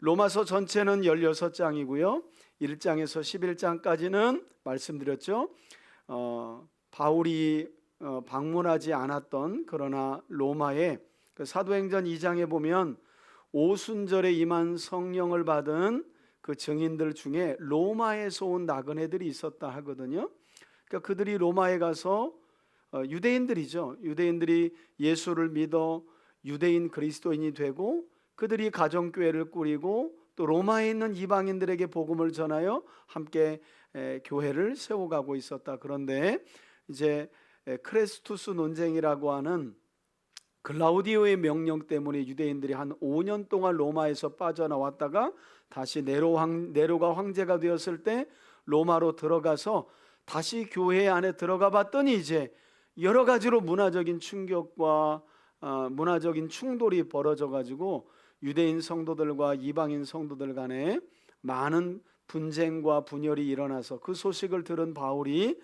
로마서 전체는 16장이고요. 1장에서 11장까지는 말씀드렸죠. 바울이 방문하지 않았던, 그러나 로마의 그 사도행전 2장에 보면 오순절에 임한 성령을 받은 그 증인들 중에 로마에서 온 나그네들이 있었다 하거든요. 그러니까 그들이 로마에 가서 유대인들이죠. 유대인들이 예수를 믿어 유대인 그리스도인이 되고 그들이 가정교회를 꾸리고 또 로마에 있는 이방인들에게 복음을 전하여 함께 교회를 세워가고 있었다. 그런데 이제 크레스투스 논쟁이라고 하는 글라우디오의 명령 때문에 유대인들이 한 5년 동안 로마에서 빠져나왔다가 다시 네로가 황제가 되었을 때 로마로 들어가서 다시 교회 안에 들어가 봤더니 이제 여러 가지로 문화적인 충격과 문화적인 충돌이 벌어져 가지고 유대인 성도들과 이방인 성도들 간에 많은 분쟁과 분열이 일어나서 그 소식을 들은 바울이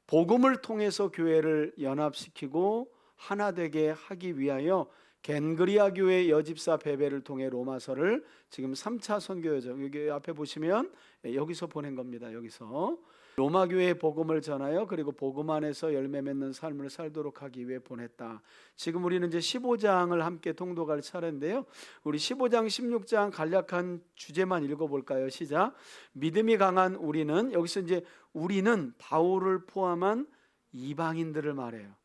복음을 통해서 교회를 연합시키고 하나 되게 하기 위하여 겐그리아 교회 여집사 베베를 통해 로마서를 지금 3차 선교여정, 여기 앞에 보시면 여기서 보낸 겁니다. 여기서 로마 교회에 복음을 전하여 그리고 복음 안에서 열매 맺는 삶을 살도록 하기 위해 보냈다. 지금 우리는 이제 15장을 함께 통독할 차례인데요. 우리 15장 16장 간략한 주제만 읽어볼까요? 시작. 믿음이 강한 우리는, 여기서 이제 우리는 바울을 포함한 이방인들을 말해요.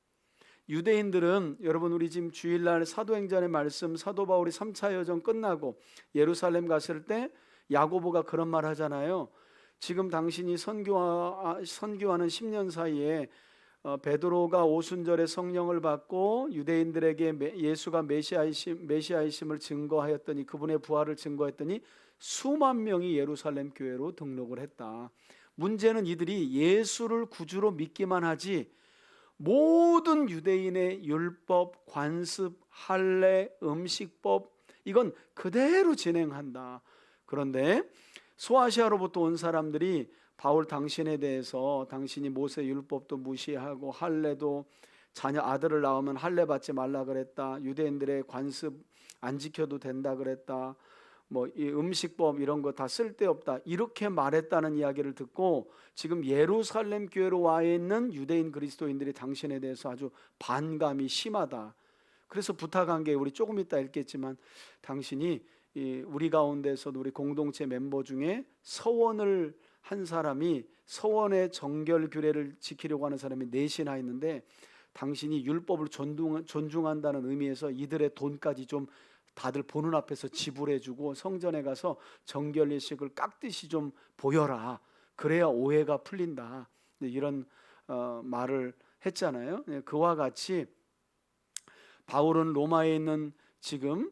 유대인들은 여러분, 우리 지금 주일날 사도행전의 말씀, 사도 바울이 3차 여정 끝나고 예루살렘 갔을 때 야고보가 그런 말 하잖아요. 지금 당신이 선교하는 10년 사이에 베드로가 오순절에 성령을 받고 유대인들에게 예수가 메시아이심을 증거하였더니, 그분의 부활을 증거했더니 수만 명이 예루살렘 교회로 등록을 했다. 문제는 이들이 예수를 구주로 믿기만 하지 모든 유대인의 율법, 관습, 할례, 음식법, 이건 그대로 진행한다. 그런데 소아시아로부터 온 사람들이 바울 당신에 대해서, 당신이 모세 율법도 무시하고 할례도, 자녀 아들을 낳으면 할례 받지 말라 그랬다, 유대인들의 관습 안 지켜도 된다 그랬다, 뭐 이 음식법 이런 거 다 쓸데없다, 이렇게 말했다는 이야기를 듣고 지금 예루살렘 교회로 와 있는 유대인 그리스도인들이 당신에 대해서 아주 반감이 심하다. 그래서 부탁한 게, 우리 조금 이따 읽겠지만, 당신이 우리 가운데서도 우리 공동체 멤버 중에 서원을 한 사람이, 서원의 정결 규례를 지키려고 하는 사람이 넷이나 있는데, 당신이 율법을 존중한다는 의미에서 이들의 돈까지 좀 다들 보는 앞에서 지불해주고 성전에 가서 정결 예식을 깍듯이 좀 보여라. 그래야 오해가 풀린다. 이런 말을 했잖아요. 그와 같이 바울은 로마에 있는 지금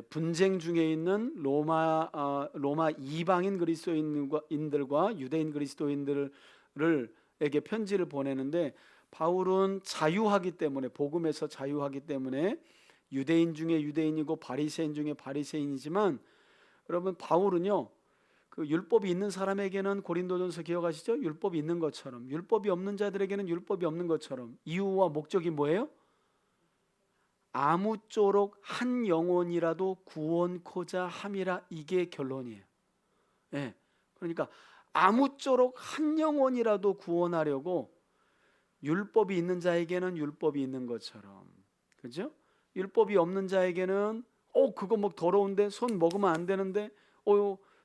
분쟁 중에 있는 로마 이방인 그리스도인들과 유대인 그리스도인들에게 편지를 보내는데, 바울은 자유하기 때문에, 복음에서 자유하기 때문에 유대인 중에 유대인이고 바리새인 중에 바리새인이지만, 여러분 바울은요, 그 율법이 있는 사람에게는, 고린도전서 기억하시죠? 율법이 있는 것처럼, 율법이 없는 자들에게는 율법이 없는 것처럼, 이유와 목적이 뭐예요? 아무쪼록 한 영혼이라도 구원코자 함이라, 이게 결론이에요. 네. 그러니까 아무쪼록 한 영혼이라도 구원하려고 율법이 있는 자에게는 율법이 있는 것처럼, 그죠? 율법이 없는 자에게는 그거 뭐 더러운데, 손 먹으면 안 되는데,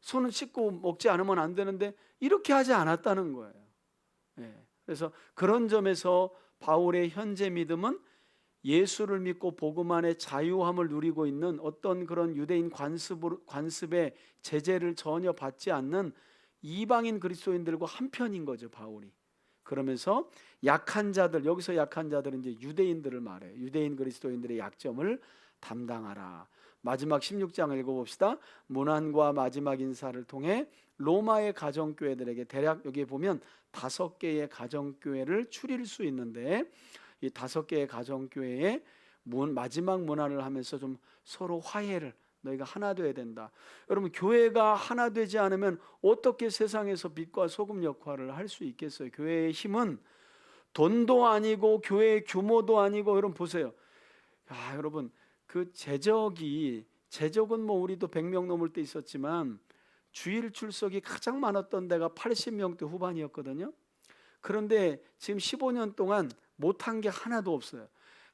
손은 씻고 먹지 않으면 안 되는데, 이렇게 하지 않았다는 거예요. 네. 그래서 그런 점에서 바울의 현재 믿음은 예수를 믿고 복음 안에 자유함을 누리고 있는 어떤 그런 유대인 관습의 제재를 전혀 받지 않는 이방인 그리스도인들과 한편인 거죠, 바울이. 그러면서 약한 자들, 여기서 약한 자들은 이제 유대인들을 말해요. 유대인 그리스도인들의 약점을 담당하라. 마지막 16장을 읽어봅시다. 문안과 마지막 인사를 통해 로마의 가정교회들에게, 대략 여기에 보면 5개의 가정교회를 추릴 수 있는데, 이 5개의 가정교회의 마지막 문안을 하면서 좀 서로 화해를, 너희가 하나 돼야 된다. 여러분, 교회가 하나 되지 않으면 어떻게 세상에서 빛과 소금 역할을 할 수 있겠어요? 교회의 힘은 돈도 아니고 교회의 규모도 아니고, 여러분 보세요. 여러분, 그 제적이 제적은 뭐 우리도 100명 넘을 때 있었지만 주일 출석이 가장 많았던 데가 80명대 후반이었거든요. 그런데 지금 15년 동안 못한 게 하나도 없어요.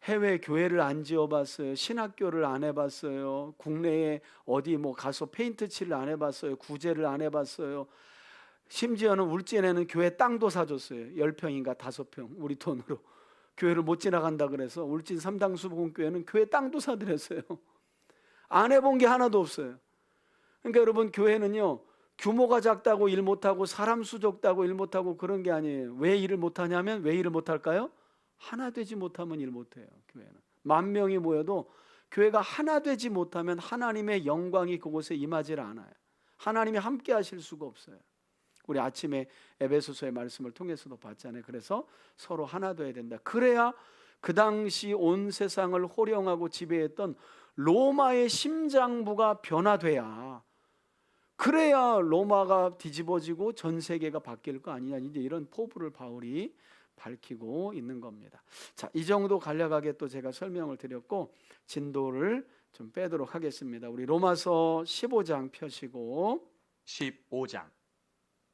해외 교회를 안 지어봤어요. 신학교를 안 해봤어요. 국내에 어디 뭐 가서 페인트 칠을 안 해봤어요. 구제를 안 해봤어요. 심지어는 울진에는 교회 땅도 사줬어요. 10평인가 5평 우리 돈으로. 교회를 못 지나간다 그래서 울진 삼당수복음교회는 교회 땅도 사드렸어요. 안 해본 게 하나도 없어요. 그러니까 여러분, 교회는요, 규모가 작다고 일 못하고 사람 수 적다고 일 못하고 그런 게 아니에요. 왜 일을 못하냐면, 왜 일을 못할까요? 하나 되지 못하면 일 못해요. 교회는 10,000명이 모여도 교회가 하나 되지 못하면 하나님의 영광이 그곳에 임하지 않아요. 하나님이 함께 하실 수가 없어요. 우리 아침에 에베소서의 말씀을 통해서도 봤잖아요. 그래서 서로 하나 돼야 된다. 그래야 그 당시 온 세상을 호령하고 지배했던 로마의 심장부가 변화돼야, 그래야 로마가 뒤집어지고 전 세계가 바뀔 거 아니냐, 이제 이런 포부를 바울이 밝히고 있는 겁니다. 자, 이 정도 간략하게 또 제가 설명을 드렸고 진도를 좀 빼도록 하겠습니다. 우리 로마서 15장 펴시고. 15장.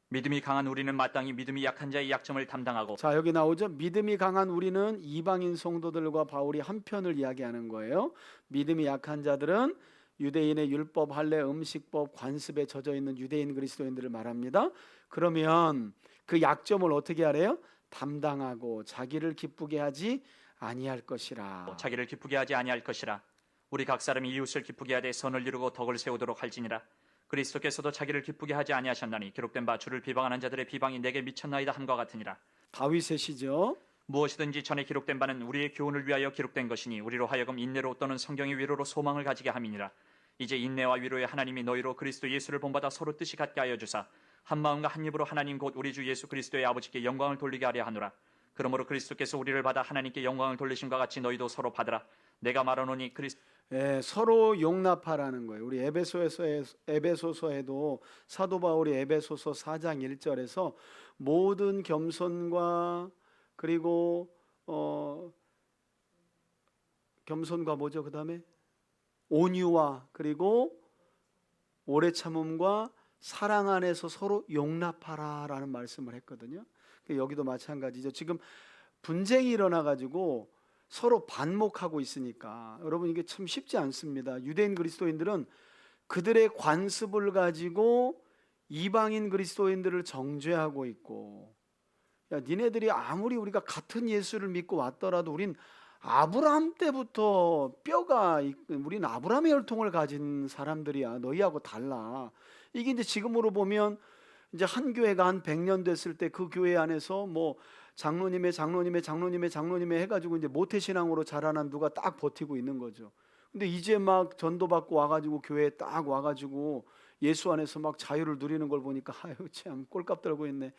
믿음이 강한 우리는 마땅히 믿음이 약한 자의 약점을 담당하고. 자, 여기 나오죠. 믿음이 강한 우리는 이방인 성도들과 바울이 한편을 이야기하는 거예요. 믿음이 약한 자들은 유대인의 율법, 할례, 음식법, 관습에 젖어 있는 유대인 그리스도인들을 말합니다. 그러면 그 약점을 어떻게 하래요? 담당하고 자기를 기쁘게 하지 아니할 것이라. 자기를 기쁘게 하지 아니할 것이라. 우리 각 사람이 이웃을 기쁘게 하되 선을 이루고 덕을 세우도록 할지니라. 그리스도께서도 자기를 기쁘게 하지 아니하셨나니 기록된 바 주를 비방하는 자들의 비방이 내게 미쳤나이다 함과 같으니라. 다윗의 시죠. 무엇이든지 전에 기록된 바는 우리의 교훈을 위하여 기록된 것이니 우리로 하여금 인내로 또는 성경의 위로로 소망을 가지게 함이니라. 이제 인내와 위로의 하나님이 너희로 그리스도 예수를 본받아 서로 뜻이 같게 하여 주사 한 마음과 한 입으로 하나님 곧 우리 주 예수 그리스도의 아버지께 영광을 돌리게 하려 하노라. 그러므로 그리스도께서 우리를 받아 하나님께 영광을 돌리심과 같이 너희도 서로 받으라. 내가 말하노니 서로 용납하라는 거예요. 우리 에베소서에도 사도 바울이 에베소서 4장 1절에서 모든 겸손과 그리고 겸손과 뭐죠? 그 다음에 온유와 그리고 오래 참음과 사랑 안에서 서로 용납하라라는 말씀을 했거든요. 여기도 마찬가지죠. 지금 분쟁이 일어나가지고 서로 반목하고 있으니까 여러분, 이게 참 쉽지 않습니다. 유대인 그리스도인들은 그들의 관습을 가지고 이방인 그리스도인들을 정죄하고 있고, 야, 니네들이 아무리 우리가 같은 예수를 믿고 왔더라도 우린 아브라함 때부터 우린 아브라함의 혈통을 가진 사람들이야. 너희하고 달라. 이게 이제 지금으로 보면 이제 한 교회가 한 100년 됐을 때 그 교회 안에서 뭐 장로님의 해가지고 이제 모태신앙으로 자라난 누가 딱 버티고 있는 거죠. 근데 이제 막 전도받고 와가지고 교회에 딱 와가지고 예수 안에서 막 자유를 누리는 걸 보니까 아유 참 꼴값 들고 있네. 야,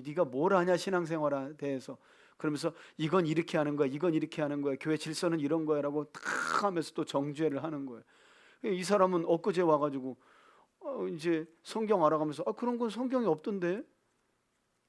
네가 뭘 아냐 신앙생활에 대해서. 그러면서 이건 이렇게 하는 거야, 이건 이렇게 하는 거야, 교회 질서는 이런 거야라고 탁 하면서 또 정죄를 하는 거예요. 이 사람은 엊그제 와가지고 이제 성경 알아가면서 그런 건 성경에 없던데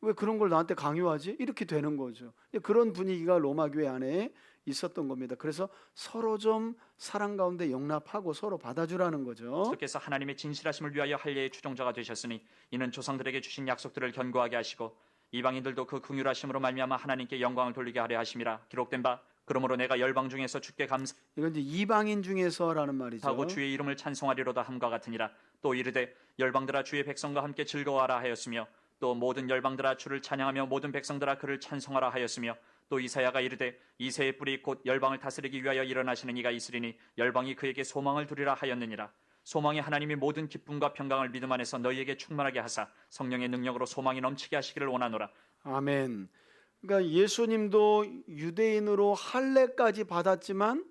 왜 그런 걸 나한테 강요하지? 이렇게 되는 거죠. 그런 분위기가 로마 교회 안에 있었던 겁니다. 그래서 서로 좀 사랑 가운데 용납하고 서로 받아주라는 거죠. 그리스도께서 하나님의 진실하심을 위하여 할례의 추종자가 되셨으니 이는 조상들에게 주신 약속들을 견고하게 하시고 이방인들도 그 긍휼하심으로 말미암아 하나님께 영광을 돌리게 하려 하심이라. 기록된 바 그러므로 내가 열방 중에서 주께 이건 이제 이방인 중에서라는 말이죠. 하고 주의 이름을 찬송하리로다 함과 같으니라. 또 이르되 열방들아 주의 백성과 함께 즐거워하라 하였으며 또 모든 열방들아 주를 찬양하며 모든 백성들아 그를 찬송하라 하였으며 또 이사야가 이르되 이새의 뿔이 곧 열방을 다스리기 위하여 일어나시는 이가 있으리니 열방이 그에게 소망을 두리라 하였느니라. 소망이 하나님이 모든 기쁨과 평강을 믿음 안에서 너희에게 충만하게 하사 성령의 능력으로 소망이 넘치게 하시기를 원하노라. 아멘. 그러니까 예수님도 유대인으로 할례까지 받았지만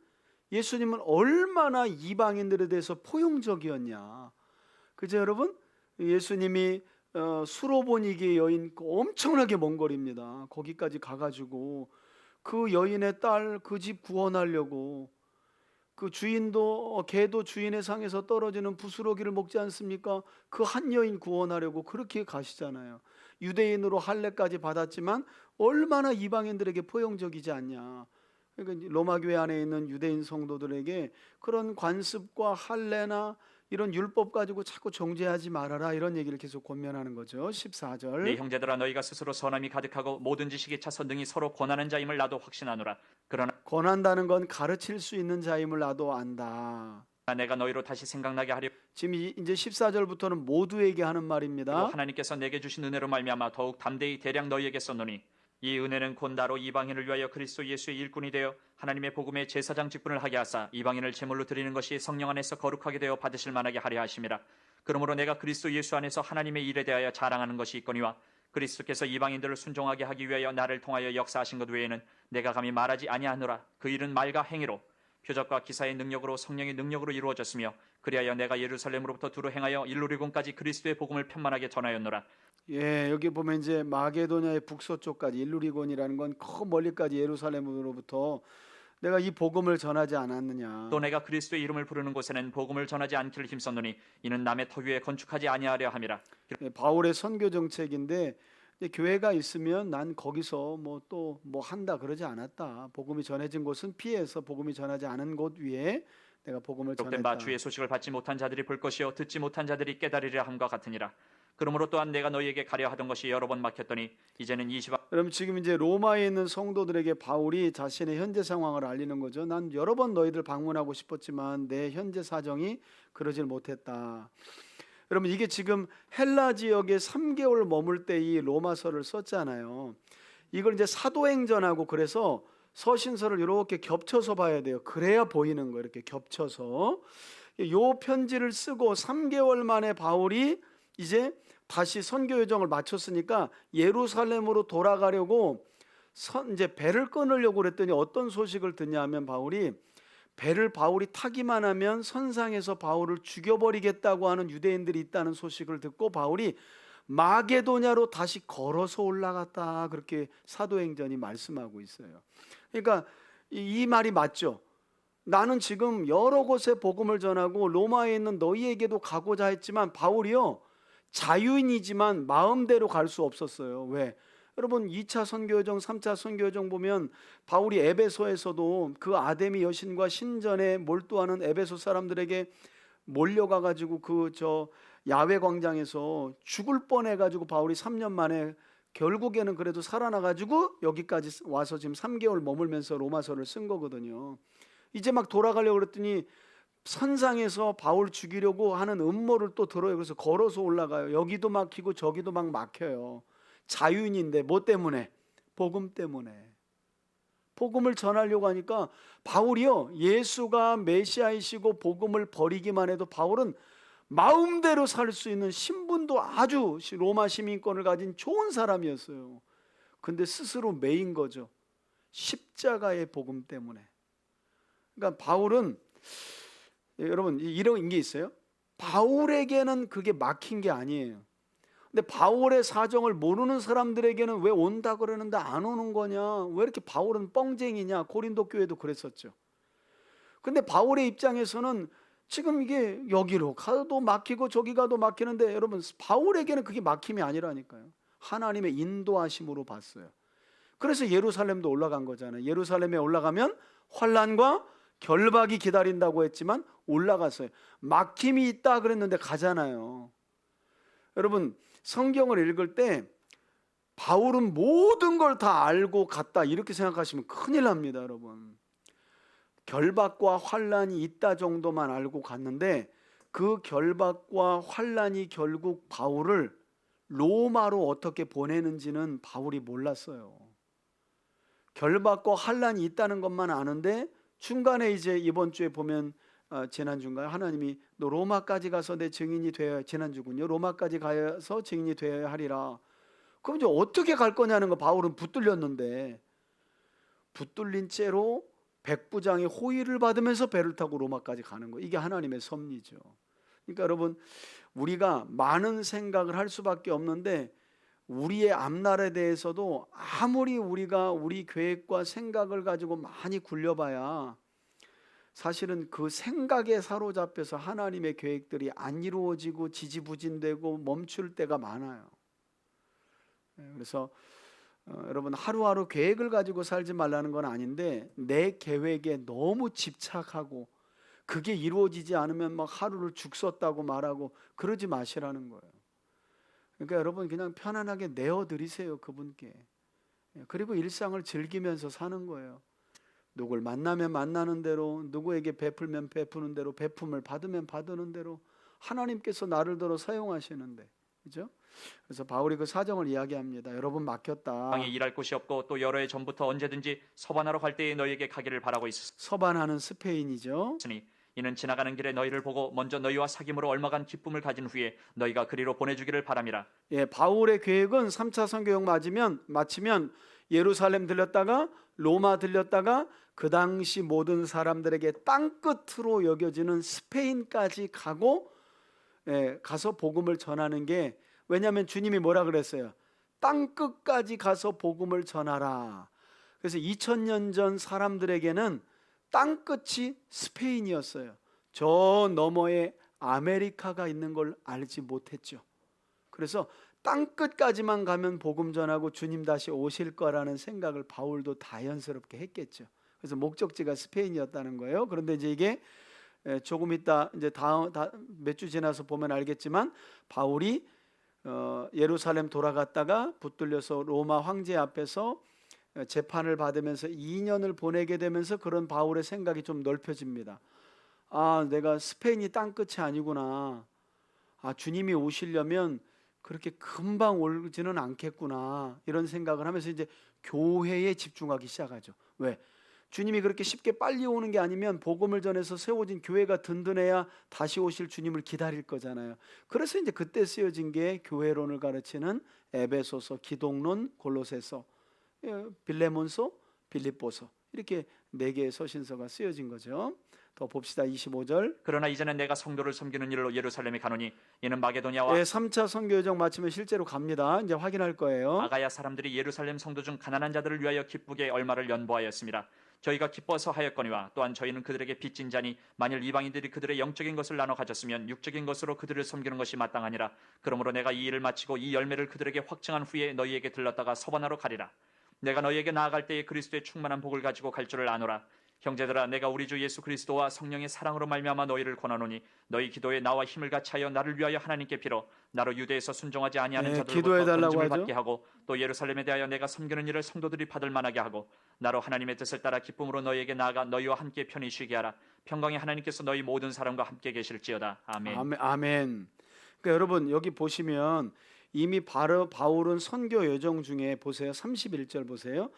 예수님은 얼마나 이방인들에 대해서 포용적이었냐. 그죠 여러분? 예수님이 수로보니게 여인 엄청나게 먼 거리입니다. 거기까지 가가지고 그 여인의 딸 그 집 구원하려고, 그 주인도 개도 주인의 상에서 떨어지는 부스러기를 먹지 않습니까? 그 한 여인 구원하려고 그렇게 가시잖아요. 유대인으로 할례까지 받았지만 얼마나 이방인들에게 포용적이지 않냐. 그러니까 로마 교회 안에 있는 유대인 성도들에게 그런 관습과 할례나 이런 율법 가지고 자꾸 정죄하지 말아라 이런 얘기를 계속 권면하는 거죠. 내 14절. 형제들아 너희가 스스로 선함이 가득하고 모든 지식에 차서 능히 서로 권하는 자임을 나도 확신하노라. 그러나 권한다는 건 가르칠 수 있는 자임을 나도 안다. 내가 너희로 다시 생각나게 하려 지금 이제 14절부터는 모두에게 하는 고 말입니다. 하나님께서 내게 주신 은혜로 말미암아 더욱 담대히 대량 너희에게 썼노니 이 은혜는 곧 나로 이방인을 위하여 그리스도 예수의 일꾼이 되어 하나님의 복음의 제사장 직분을 하게 하사 이방인을 제물로 드리는 것이 성령 안에서 거룩하게 되어 받으실 만하게 하려 하심이라. 그러므로 내가 그리스도 예수 안에서 하나님의 일에 대하여 자랑하는 것이 있거니와 그리스도께서 이방인들을 순종하게 하기 위하여 나를 통하여 역사하신 것 외에는 내가 감히 말하지 아니하노라. 그 일은 말과 행위로 표적과 기사의 능력으로 성령의 능력으로 이루어졌으며 그리하여 내가 예루살렘으로부터 두루 행하여 일루리곤까지 그리스도의 복음을 편만하게 전하였노라. 예, 여기 보면 이제 마게도냐의 북서쪽까지 일루리곤이라는 건 그 멀리까지 예루살렘으로부터 내가 이 복음을 전하지 않았느냐. 또 내가 그리스도의 이름을 부르는 곳에는 복음을 전하지 않기를 힘썼노니 이는 남의 터 위에 건축하지 아니하려 함이라. 예, 바울의 선교 정책인데 이제 교회가 있으면 난 거기서 뭐 또 뭐 한다 그러지 않았다. 복음이 전해진 곳은 피해서 복음이 전하지 않은 곳 위에 내가 복음을 기록된 바 전했다. 주의 소식을 받지 못한 자들이 볼 것이요 듣지 못한 자들이 깨달으리라 함과 같으니라. 그러므로 또한 내가 너희에게 가려 하던 것이 여러 번 막혔더니 이제는 20와 그럼 지금 이제 로마에 있는 성도들에게 바울이 자신의 현재 상황을 알리는 거죠. 난 여러 번 너희들 방문하고 싶었지만 내 현재 사정이 그러질 못했다. 여러분 이게 지금 헬라 지역에 3개월 머물 때 이 로마서를 썼잖아요. 이걸 이제 사도행전하고 그래서 서신서를 이렇게 겹쳐서 봐야 돼요. 그래야 보이는 거예요. 이렇게 겹쳐서. 요 편지를 쓰고 3개월 만에 바울이 이제 다시 선교 여정을 마쳤으니까 예루살렘으로 돌아가려고 이제 배를 끊으려고 그랬더니 어떤 소식을 듣냐면 바울이 배를 바울이 타기만 하면 선상에서 바울을 죽여버리겠다고 하는 유대인들이 있다는 소식을 듣고 바울이 마게도냐로 다시 걸어서 올라갔다. 그렇게 사도행전이 말씀하고 있어요. 그러니까 이 말이 맞죠. 나는 지금 여러 곳에 복음을 전하고 로마에 있는 너희에게도 가고자 했지만 바울이요 자유인이지만 마음대로 갈 수 없었어요. 왜? 여러분 2차 선교여정 3차 선교여정 보면 바울이 에베소에서도 그 아데미 여신과 신전에 몰두하는 에베소 사람들에게 몰려가 가지고 그 야외 광장에서 죽을 뻔해 가지고 바울이 3년 만에 결국에는 그래도 살아나 가지고 여기까지 와서 지금 3개월 머물면서 로마서를 쓴 거거든요. 이제 막 돌아가려고 그랬더니 선상에서 바울 죽이려고 하는 음모를 또 들어요. 그래서 걸어서 올라가요. 여기도 막히고 저기도 막 막혀요. 자유인인데 뭐 때문에? 복음 때문에. 복음을 전하려고 하니까 바울이요 예수가 메시아이시고 복음을 버리기만 해도 바울은 마음대로 살 수 있는 신분도 아주 로마 시민권을 가진 좋은 사람이었어요. 근데 스스로 매인 거죠. 십자가의 복음 때문에. 그러니까 바울은 여러분 이런 게 있어요. 바울에게는 그게 막힌 게 아니에요. 근데 바울의 사정을 모르는 사람들에게는 왜 온다 그러는데 안 오는 거냐? 왜 이렇게 바울은 뻥쟁이냐? 고린도 교회도 그랬었죠. 근데 바울의 입장에서는 지금 이게 여기로 가도 막히고 저기 가도 막히는데 여러분 바울에게는 그게 막힘이 아니라니까요. 하나님의 인도하심으로 봤어요. 그래서 예루살렘도 올라간 거잖아요. 예루살렘에 올라가면 환난과 결박이 기다린다고 했지만 올라갔어요. 막힘이 있다 그랬는데 가잖아요. 여러분 성경을 읽을 때 바울은 모든 걸 다 알고 갔다 이렇게 생각하시면 큰일 납니다. 여러분 결박과 환난이 있다 정도만 알고 갔는데 그 결박과 환난이 결국 바울을 로마로 어떻게 보내는지는 바울이 몰랐어요. 결박과 환난이 있다는 것만 아는데 중간에 이제 이번 주에 보면 지난주인가요? 하나님이 너 로마까지 가서 내 증인이 되어야 지난주군요. 로마까지 가서 증인이 되어야 하리라. 그럼 이제 어떻게 갈 거냐는 거 바울은 붙들렸는데 붙들린 채로 백부장의 호의를 받으면서 배를 타고 로마까지 가는 거. 이게 하나님의 섭리죠. 그러니까 여러분 우리가 많은 생각을 할 수밖에 없는데 우리의 앞날에 대해서도 아무리 우리가 우리 계획과 생각을 가지고 많이 굴려봐야 사실은 그 생각에 사로잡혀서 하나님의 계획들이 안 이루어지고 지지부진되고 멈출 때가 많아요. 그래서 여러분 하루하루 계획을 가지고 살지 말라는 건 아닌데 내 계획에 너무 집착하고 그게 이루어지지 않으면 막 하루를 죽 썼다고 말하고 그러지 마시라는 거예요. 그러니까 여러분 그냥 편안하게 내어드리세요, 그분께. 그리고 일상을 즐기면서 사는 거예요. 누굴 만나면 만나는 대로, 누구에게 베풀면 베푸는 대로, 베품을 받으면 받는 대로 하나님께서 나를 들어 사용하시는데, 그죠? 그래서 바울이 그 사정을 이야기합니다. 여러분 맡겼다. 땅에 일할 곳이 없고 또 여러 해 전부터 언제든지 서반하러 갈 때에 너희에게 가기를 바라고 서반하는 스페인이죠. 있으니 이는 지나가는 길에 너희를 보고 먼저 너희와 사귐으로 얼마간 기쁨을 가진 후에 너희가 그리로 보내주기를 바람이라. 예, 바울의 계획은 3차 선교역 마치면 예루살렘 들렸다가 로마 들렸다가 그 당시 모든 사람들에게 땅끝으로 여겨지는 스페인까지 가서 복음을 전하는 게, 왜냐하면 주님이 뭐라 그랬어요? 땅끝까지 가서 복음을 전하라. 그래서 2000년 전 사람들에게는 땅끝이 스페인이었어요. 저 너머에 아메리카가 있는 걸 알지 못했죠. 그래서 땅끝까지만 가면 복음 전하고 주님 다시 오실 거라는 생각을 바울도 자연스럽게 했겠죠. 그래서 목적지가 스페인이었다는 거예요. 그런데 이제 이게 조금 있다 이제 몇 주 지나서 보면 알겠지만 바울이 예루살렘 돌아갔다가 붙들려서 로마 황제 앞에서 재판을 받으면서 2년을 보내게 되면서 그런 바울의 생각이 좀 넓혀집니다. 아, 내가 스페인이 땅끝이 아니구나. 아, 주님이 오시려면 그렇게 금방 오지는 않겠구나. 이런 생각을 하면서 이제 교회에 집중하기 시작하죠. 왜? 주님이 그렇게 쉽게 빨리 오는 게 아니면 복음을 전해서 세워진 교회가 든든해야 다시 오실 주님을 기다릴 거잖아요. 그래서 이제 그때 쓰여진 게 교회론을 가르치는 에베소서, 기독론, 골로새서, 빌레몬서, 빌립보서, 이렇게 4개의 서신서가 쓰여진 거죠. 더 봅시다. 25절. 그러나 이제는 내가 성도를 섬기는 일로 예루살렘에 가노니 이는 마게도냐와 3차 선교 여정 마치면 실제로 갑니다. 이제 확인할 거예요. 아가야 사람들이 예루살렘 성도 중 가난한 자들을 위하여 기쁘게 얼마를 연보하였습니다. 저희가 기뻐서 하였거니와 또한 저희는 그들에게 빚진 자니 만일 이방인들이 그들의 영적인 것을 나눠 가졌으면 육적인 것으로 그들을 섬기는 것이 마땅하니라. 그러므로 내가 이 일을 마치고 이 열매를 그들에게 확증한 후에 너희에게 들렀다가 서반하러 가리라. 내가 너희에게 나아갈 때에 그리스도의 충만한 복을 가지고 갈 줄을 아노라. 형제들아, 내가 우리 주 예수 그리스도와 성령의 사랑으로 말미암아 너희를 권하노니 너희 기도에 나와 힘을 같이하여 나를 위하여 하나님께 빌어 나로 유대에서 순종하지 아니하는 자들로부터 기도해달라고 건짐을 하죠. 받게 하고 또 예루살렘에 대하여 내가 섬기는 일을 성도들이 받을 만하게 하고 나로 하나님의 뜻을 따라 기쁨으로 너희에게 나아가 너희와 함께 편히 쉬게 하라. 평강의 하나님께서 너희 모든 사람과 함께 계실지어다. 아멘. 아멘. 그러니까 여러분 여기 보시면 이미 바울은 선교 여정 중에 보세요. 31절 보세요.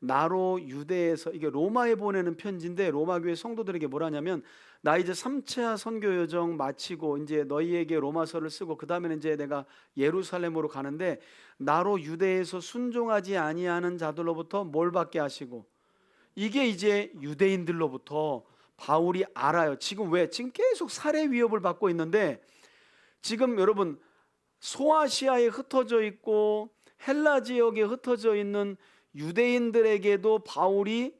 나로 유대에서, 이게 로마에 보내는 편지인데 로마 교회 성도들에게 뭐라냐면, 나 이제 3차 선교 여정 마치고 이제 너희에게 로마서를 쓰고 그 다음에는 이제 내가 예루살렘으로 가는데 나로 유대에서 순종하지 아니하는 자들로부터 뭘 받게 하시고, 이게 이제 유대인들로부터 바울이 알아요. 지금 왜? 지금 계속 살해 위협을 받고 있는데, 지금 여러분 소아시아에 흩어져 있고 헬라 지역에 흩어져 있는 유대인들에게도 바울이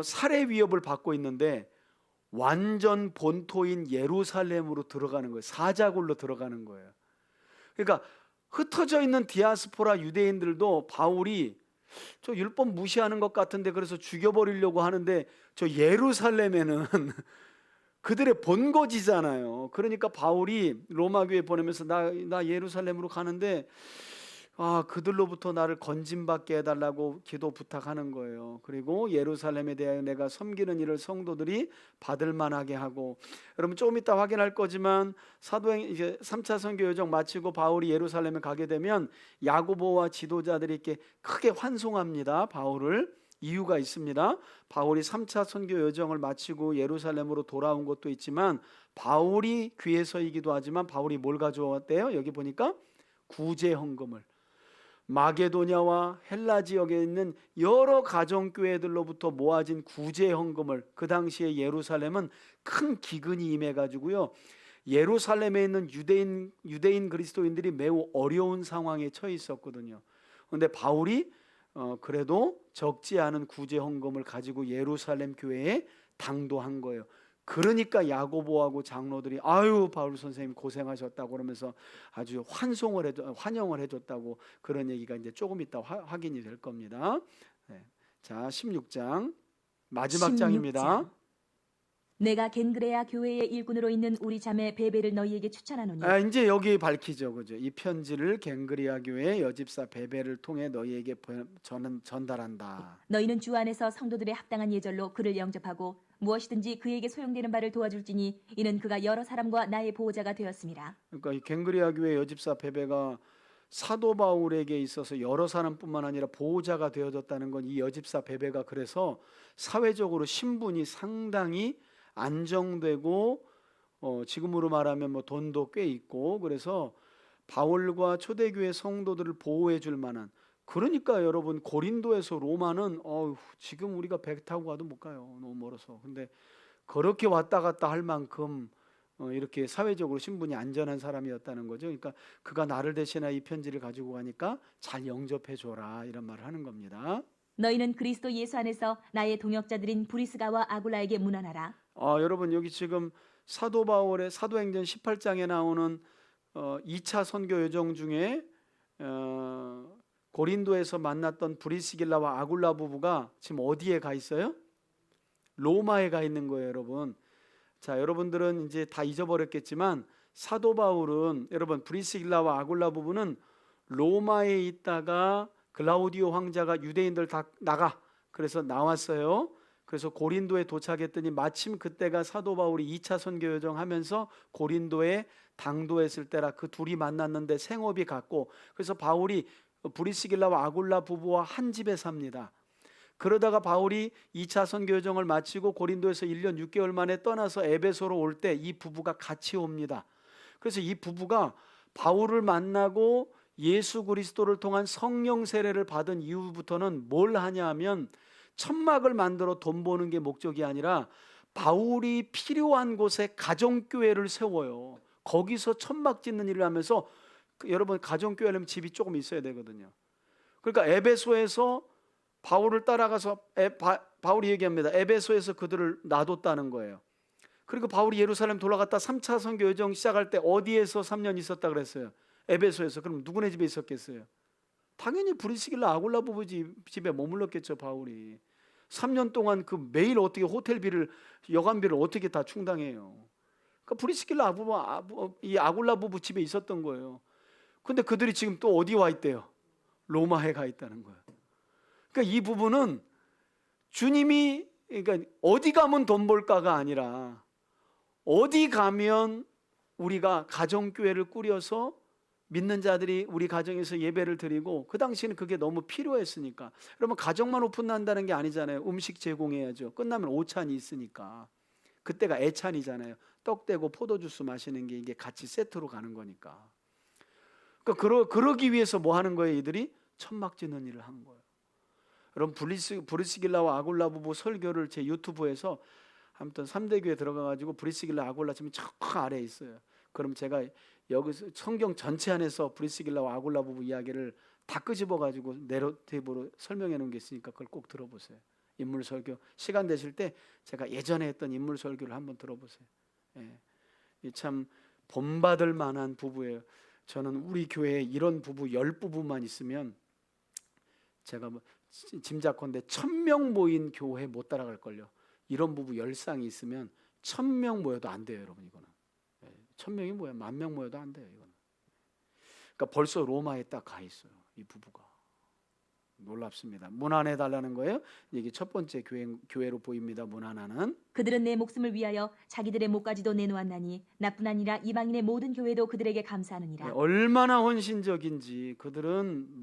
살해 위협을 받고 있는데 완전 본토인 예루살렘으로 들어가는 거예요. 사자굴로 들어가는 거예요. 그러니까 흩어져 있는 디아스포라 유대인들도 바울이 저 율법 무시하는 것 같은데 그래서 죽여버리려고 하는데 저 예루살렘에는 그들의 본거지잖아요. 그러니까 바울이 로마 교회 보내면서 나 예루살렘으로 가는데 그들로부터 나를 건짐받게 해달라고 기도 부탁하는 거예요. 그리고 예루살렘에 대하여 내가 섬기는 일을 성도들이 받을 만하게 하고, 여러분 조금 이따 확인할 거지만 이제 3차 선교 여정 마치고 바울이 예루살렘에 가게 되면 야고보와 지도자들이 이렇게 크게 환송합니다. 바울을. 이유가 있습니다. 바울이 3차 선교 여정을 마치고 예루살렘으로 돌아온 것도 있지만 바울이 귀에서이기도 하지만 바울이 뭘 가져왔대요? 여기 보니까 구제 헌금을, 마게도냐와 헬라 지역에 있는 여러 가정교회들로부터 모아진 구제 헌금을, 그 당시에 예루살렘은 큰 기근이 임해가지고요, 예루살렘에 있는 유대인 그리스도인들이 매우 어려운 상황에 처해 있었거든요. 그런데 바울이 그래도 적지 않은 구제 헌금을 가지고 예루살렘 교회에 당도한 거예요. 그러니까 야고보하고 장로들이 아유 바울 선생님 고생하셨다고 그러면서 아주 환영을 해줬다고 그런 얘기가 이제 조금 이따 확인이 될 겁니다. 네. 자 16장 마지막 장입니다. 16장. 내가 겐그레아 교회의 일꾼으로 있는 우리 자매 베베를 너희에게 추천하노니 이제 여기 밝히죠, 그죠? 이 편지를 겐그리아 교회 여집사 베베를 통해 너희에게 저는 전달한다. 너희는 주 안에서 성도들의 합당한 예절로 그를 영접하고 무엇이든지 그에게 소용되는 바를 도와줄지니 이는 그가 여러 사람과 나의 보호자가 되었습니다. 그러니까 이 겐그리아 교회 여집사 베베가 사도 바울에게 있어서 여러 사람뿐만 아니라 보호자가 되어졌다는 건 이 여집사 베베가 그래서 사회적으로 신분이 상당히 안정되고 지금으로 말하면 뭐 돈도 꽤 있고 그래서 바울과 초대교회 성도들을 보호해 줄 만한 그러니까 여러분 고린도에서 로마는 지금 우리가 배 타고 가도 못 가요. 너무 멀어서. 근데 그렇게 왔다 갔다 할 만큼 이렇게 사회적으로 신분이 안전한 사람이었다는 거죠. 그러니까 그가 나를 대신하여 이 편지를 가지고 가니까 잘 영접해 줘라 이런 말을 하는 겁니다. 너희는 그리스도 예수 안에서 나의 동역자들인 브리스가와 아굴라에게 문안하라. 여러분 여기 지금 사도 바울의 사도행전 18장에 나오는 2차 선교 여정 중에 고린도에서 만났던 브리스길라와 아굴라 부부가 지금 어디에 가 있어요? 로마에 가 있는 거예요, 여러분. 자, 여러분들은 이제 다 잊어버렸겠지만 사도 바울은 여러분 브리스길라와 아굴라 부부는 로마에 있다가 글라우디오 황자가 유대인들 다 나가 그래서 나왔어요. 그래서 고린도에 도착했더니 마침 그때가 사도 바울이 2차 선교 여정 하면서 고린도에 당도했을 때라 그 둘이 만났는데 생업이 같고 그래서 바울이 브리스길라와 아굴라 부부와 한 집에 삽니다. 그러다가 바울이 2차 선교 여정을 마치고 고린도에서 1년 6개월 만에 떠나서 에베소로 올 때 이 부부가 같이 옵니다. 그래서 이 부부가 바울을 만나고 예수 그리스도를 통한 성령 세례를 받은 이후부터는 뭘 하냐 하면 천막을 만들어 돈 버는 게 목적이 아니라 바울이 필요한 곳에 가정교회를 세워요. 거기서 천막 짓는 일을 하면서 여러분 가정교회 하려면 집이 조금 있어야 되거든요. 그러니까 에베소에서 바울을 따라가서 바울이 얘기합니다. 에베소에서 그들을 놔뒀다는 거예요. 그리고 바울이 예루살렘 돌아갔다 3차 선교 여정 시작할 때 어디에서 3년 있었다 그랬어요? 에베소에서. 그럼 누구네 집에 있었겠어요? 당연히 브리스길라 아굴라 부부 집에 머물렀겠죠. 바울이 3년 동안 그 매일 어떻게 호텔비를 여관비를 어떻게 다 충당해요? 그러니까 브리스길라 이 아굴라 부부 집에 있었던 거예요. 근데 그들이 지금 또 어디 와 있대요? 로마에 가 있다는 거예요. 그러니까 이 부분은 주님이 그러니까 어디 가면 돈 벌까가 아니라 어디 가면 우리가 가정교회를 꾸려서 믿는 자들이 우리 가정에서 예배를 드리고 그 당시에는 그게 너무 필요했으니까. 여러분 가정만 오픈한다는 게 아니잖아요. 음식 제공해야죠. 끝나면 오찬이 있으니까. 그때가 애찬이잖아요. 떡 떼고 포도주스 마시는 게 이게 같이 세트로 가는 거니까. 그러니까 그러기 위해서 뭐 하는 거예요? 이들이 천막 짓는 일을 한 거예요. 여러분 브리스길라와 아굴라 부부 설교를 제 유튜브에서 아무튼 3대 교회 들어가가지고 브리스길라 아굴라 지금 저 아래에 있어요. 그럼 제가 여기서 성경 전체 안에서 브리스길라와 아굴라 부부 이야기를 다 끄집어가지고 내러티브로 설명해 놓은 게 있으니까 그걸 꼭 들어보세요. 인물 설교 시간 되실 때 제가 예전에 했던 인물 설교를 한번 들어보세요. 참 본받을 만한 부부예요. 저는 우리 교회에 이런 부부 10부부만 있으면 제가 짐작컨대 1000명 모인 교회 못 따라갈걸요. 이런 부부 10쌍이 있으면 1000명 모여도 안 돼요, 여러분. 이거는 1000명이 뭐야? 10,000명 모여도 안 돼요, 이거는. 그러니까 벌써 로마에 딱 가 있어요, 이 부부가. 놀랍습니다. 문안해 달라는 거예요. 이게 첫 번째 교회로 보입니다. 문안하는. 그들은 내 목숨을 위하여 자기들의 목까지도 내놓았나니 나뿐 아니라 이방인의 모든 교회도 그들에게 감사하느니라. 얼마나 헌신적인지 그들은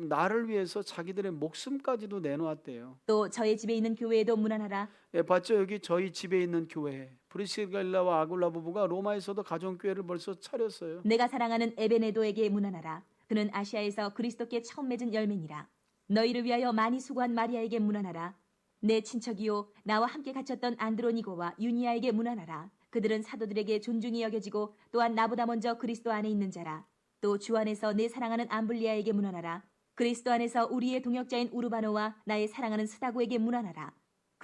나를 위해서 자기들의 목숨까지도 내놓았대요. 또 저의 집에 있는 교회에도 문안하라. 봤죠? 여기 저희 집에 있는 교회 브리스길라와 아굴라 부부가 로마에서도 가정교회를 벌써 차렸어요. 내가 사랑하는 에베네도에게 문안하라. 그는 아시아에서 그리스도께 처음 맺은 열매니라. 너희를 위하여 많이 수고한 마리아에게 문안하라. 내 친척이요 나와 함께 갇혔던 안드로니고와 유니아에게 문안하라. 그들은 사도들에게 존중이 여겨지고 또한 나보다 먼저 그리스도 안에 있는 자라. 또 주 안에서 내 사랑하는 암블리아에게 문안하라. 그리스도 안에서 우리의 동역자인 우르바노와 나의 사랑하는 스다고에게 문안하라.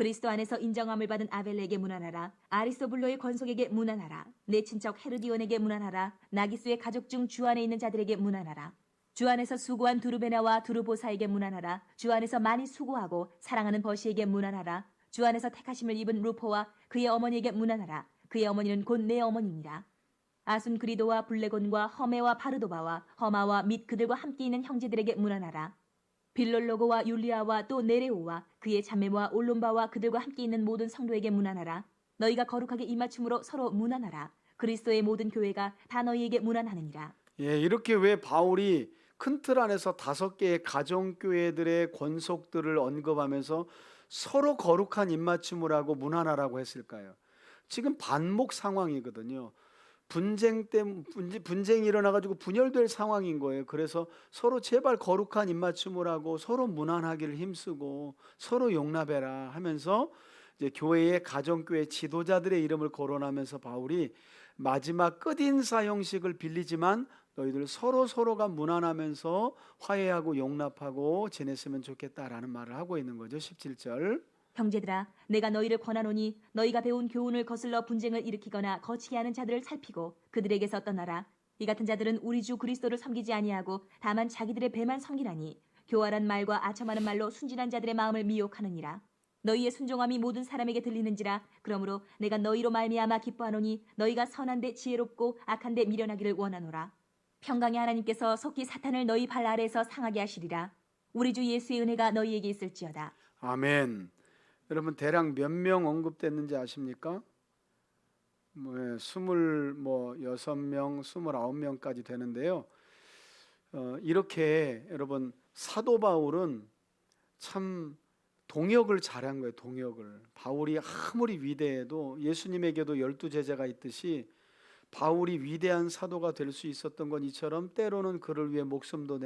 그리스도 안에서 인정함을 받은 아벨에게 문안하라. 아리스토블로의 권속에게 문안하라. 내 친척 헤르디온에게 문안하라. 나기수의 가족 중 주 안에 있는 자들에게 문안하라. 주 안에서 수고한 두루베나와 두루보사에게 문안하라. 주 안에서 많이 수고하고 사랑하는 버시에게 문안하라. 주 안에서 택하심을 입은 루포와 그의 어머니에게 문안하라. 그의 어머니는 곧 내 어머니니라. 아순그리도와 블레곤과 허메와 바르도바와 허마와 및 그들과 함께 있는 형제들에게 문안하라. 빌롤로고와 율리아와 또 네레오와 그의 자매와 올론바와 그들과 함께 있는 모든 성도에게 문안하라. 너희가 거룩하게 입맞춤으로 서로 문안하라. 그리스도의 모든 교회가 다 너희에게 문안하느니라. 예, 이렇게 왜 바울이 큰 틀 안에서 5개의 가정교회들의 권속들을 언급하면서 서로 거룩한 입맞춤을 하고 문안하라고 했을까요? 지금 반목 상황이거든요. 분쟁이 일어나가지고 분열될 상황인 거예요. 그래서 서로 제발 거룩한 입맞춤을 하고 서로 무난하기를 힘쓰고 서로 용납해라 하면서 이제 교회의 가정교회 지도자들의 이름을 거론하면서 바울이 마지막 끝인사 형식을 빌리지만 너희들 서로가 무난하면서 화해하고 용납하고 지냈으면 좋겠다라는 말을 하고 있는 거죠. 17절. 형제들아, 내가 너희를 권하노니 너희가 배운 교훈을 거슬러 분쟁을 일으키거나 거치게 하는 자들을 살피고 그들에게서 떠나라. 이 같은 자들은 우리 주 그리스도를 섬기지 아니하고 다만 자기들의 배만 섬기나니 교활한 말과 아첨하는 말로 순진한 자들의 마음을 미혹하느니라. 너희의 순종함이 모든 사람에게 들리는지라. 그러므로 내가 너희로 말미암아 기뻐하노니 너희가 선한데 지혜롭고 악한데 미련하기를 원하노라. 평강의 하나님께서 속히 사탄을 너희 발 아래에서 상하게 하시리라. 우리 주 예수의 은혜가 너희에게 있을지어다. 아멘. 여러분 대략 몇 명 언급됐는지 아십니까? 26명, 29명까지 되는데요. 이렇게 여러분 사도 바울은 참 동역을 잘한 거예요. 동역을. 바울이 아무리 위대해도 예수님에게도 12제자가 있듯이 바울이 위대한 사도가 될 수 있었던 건 이처럼 때로는 그를 위해 목숨도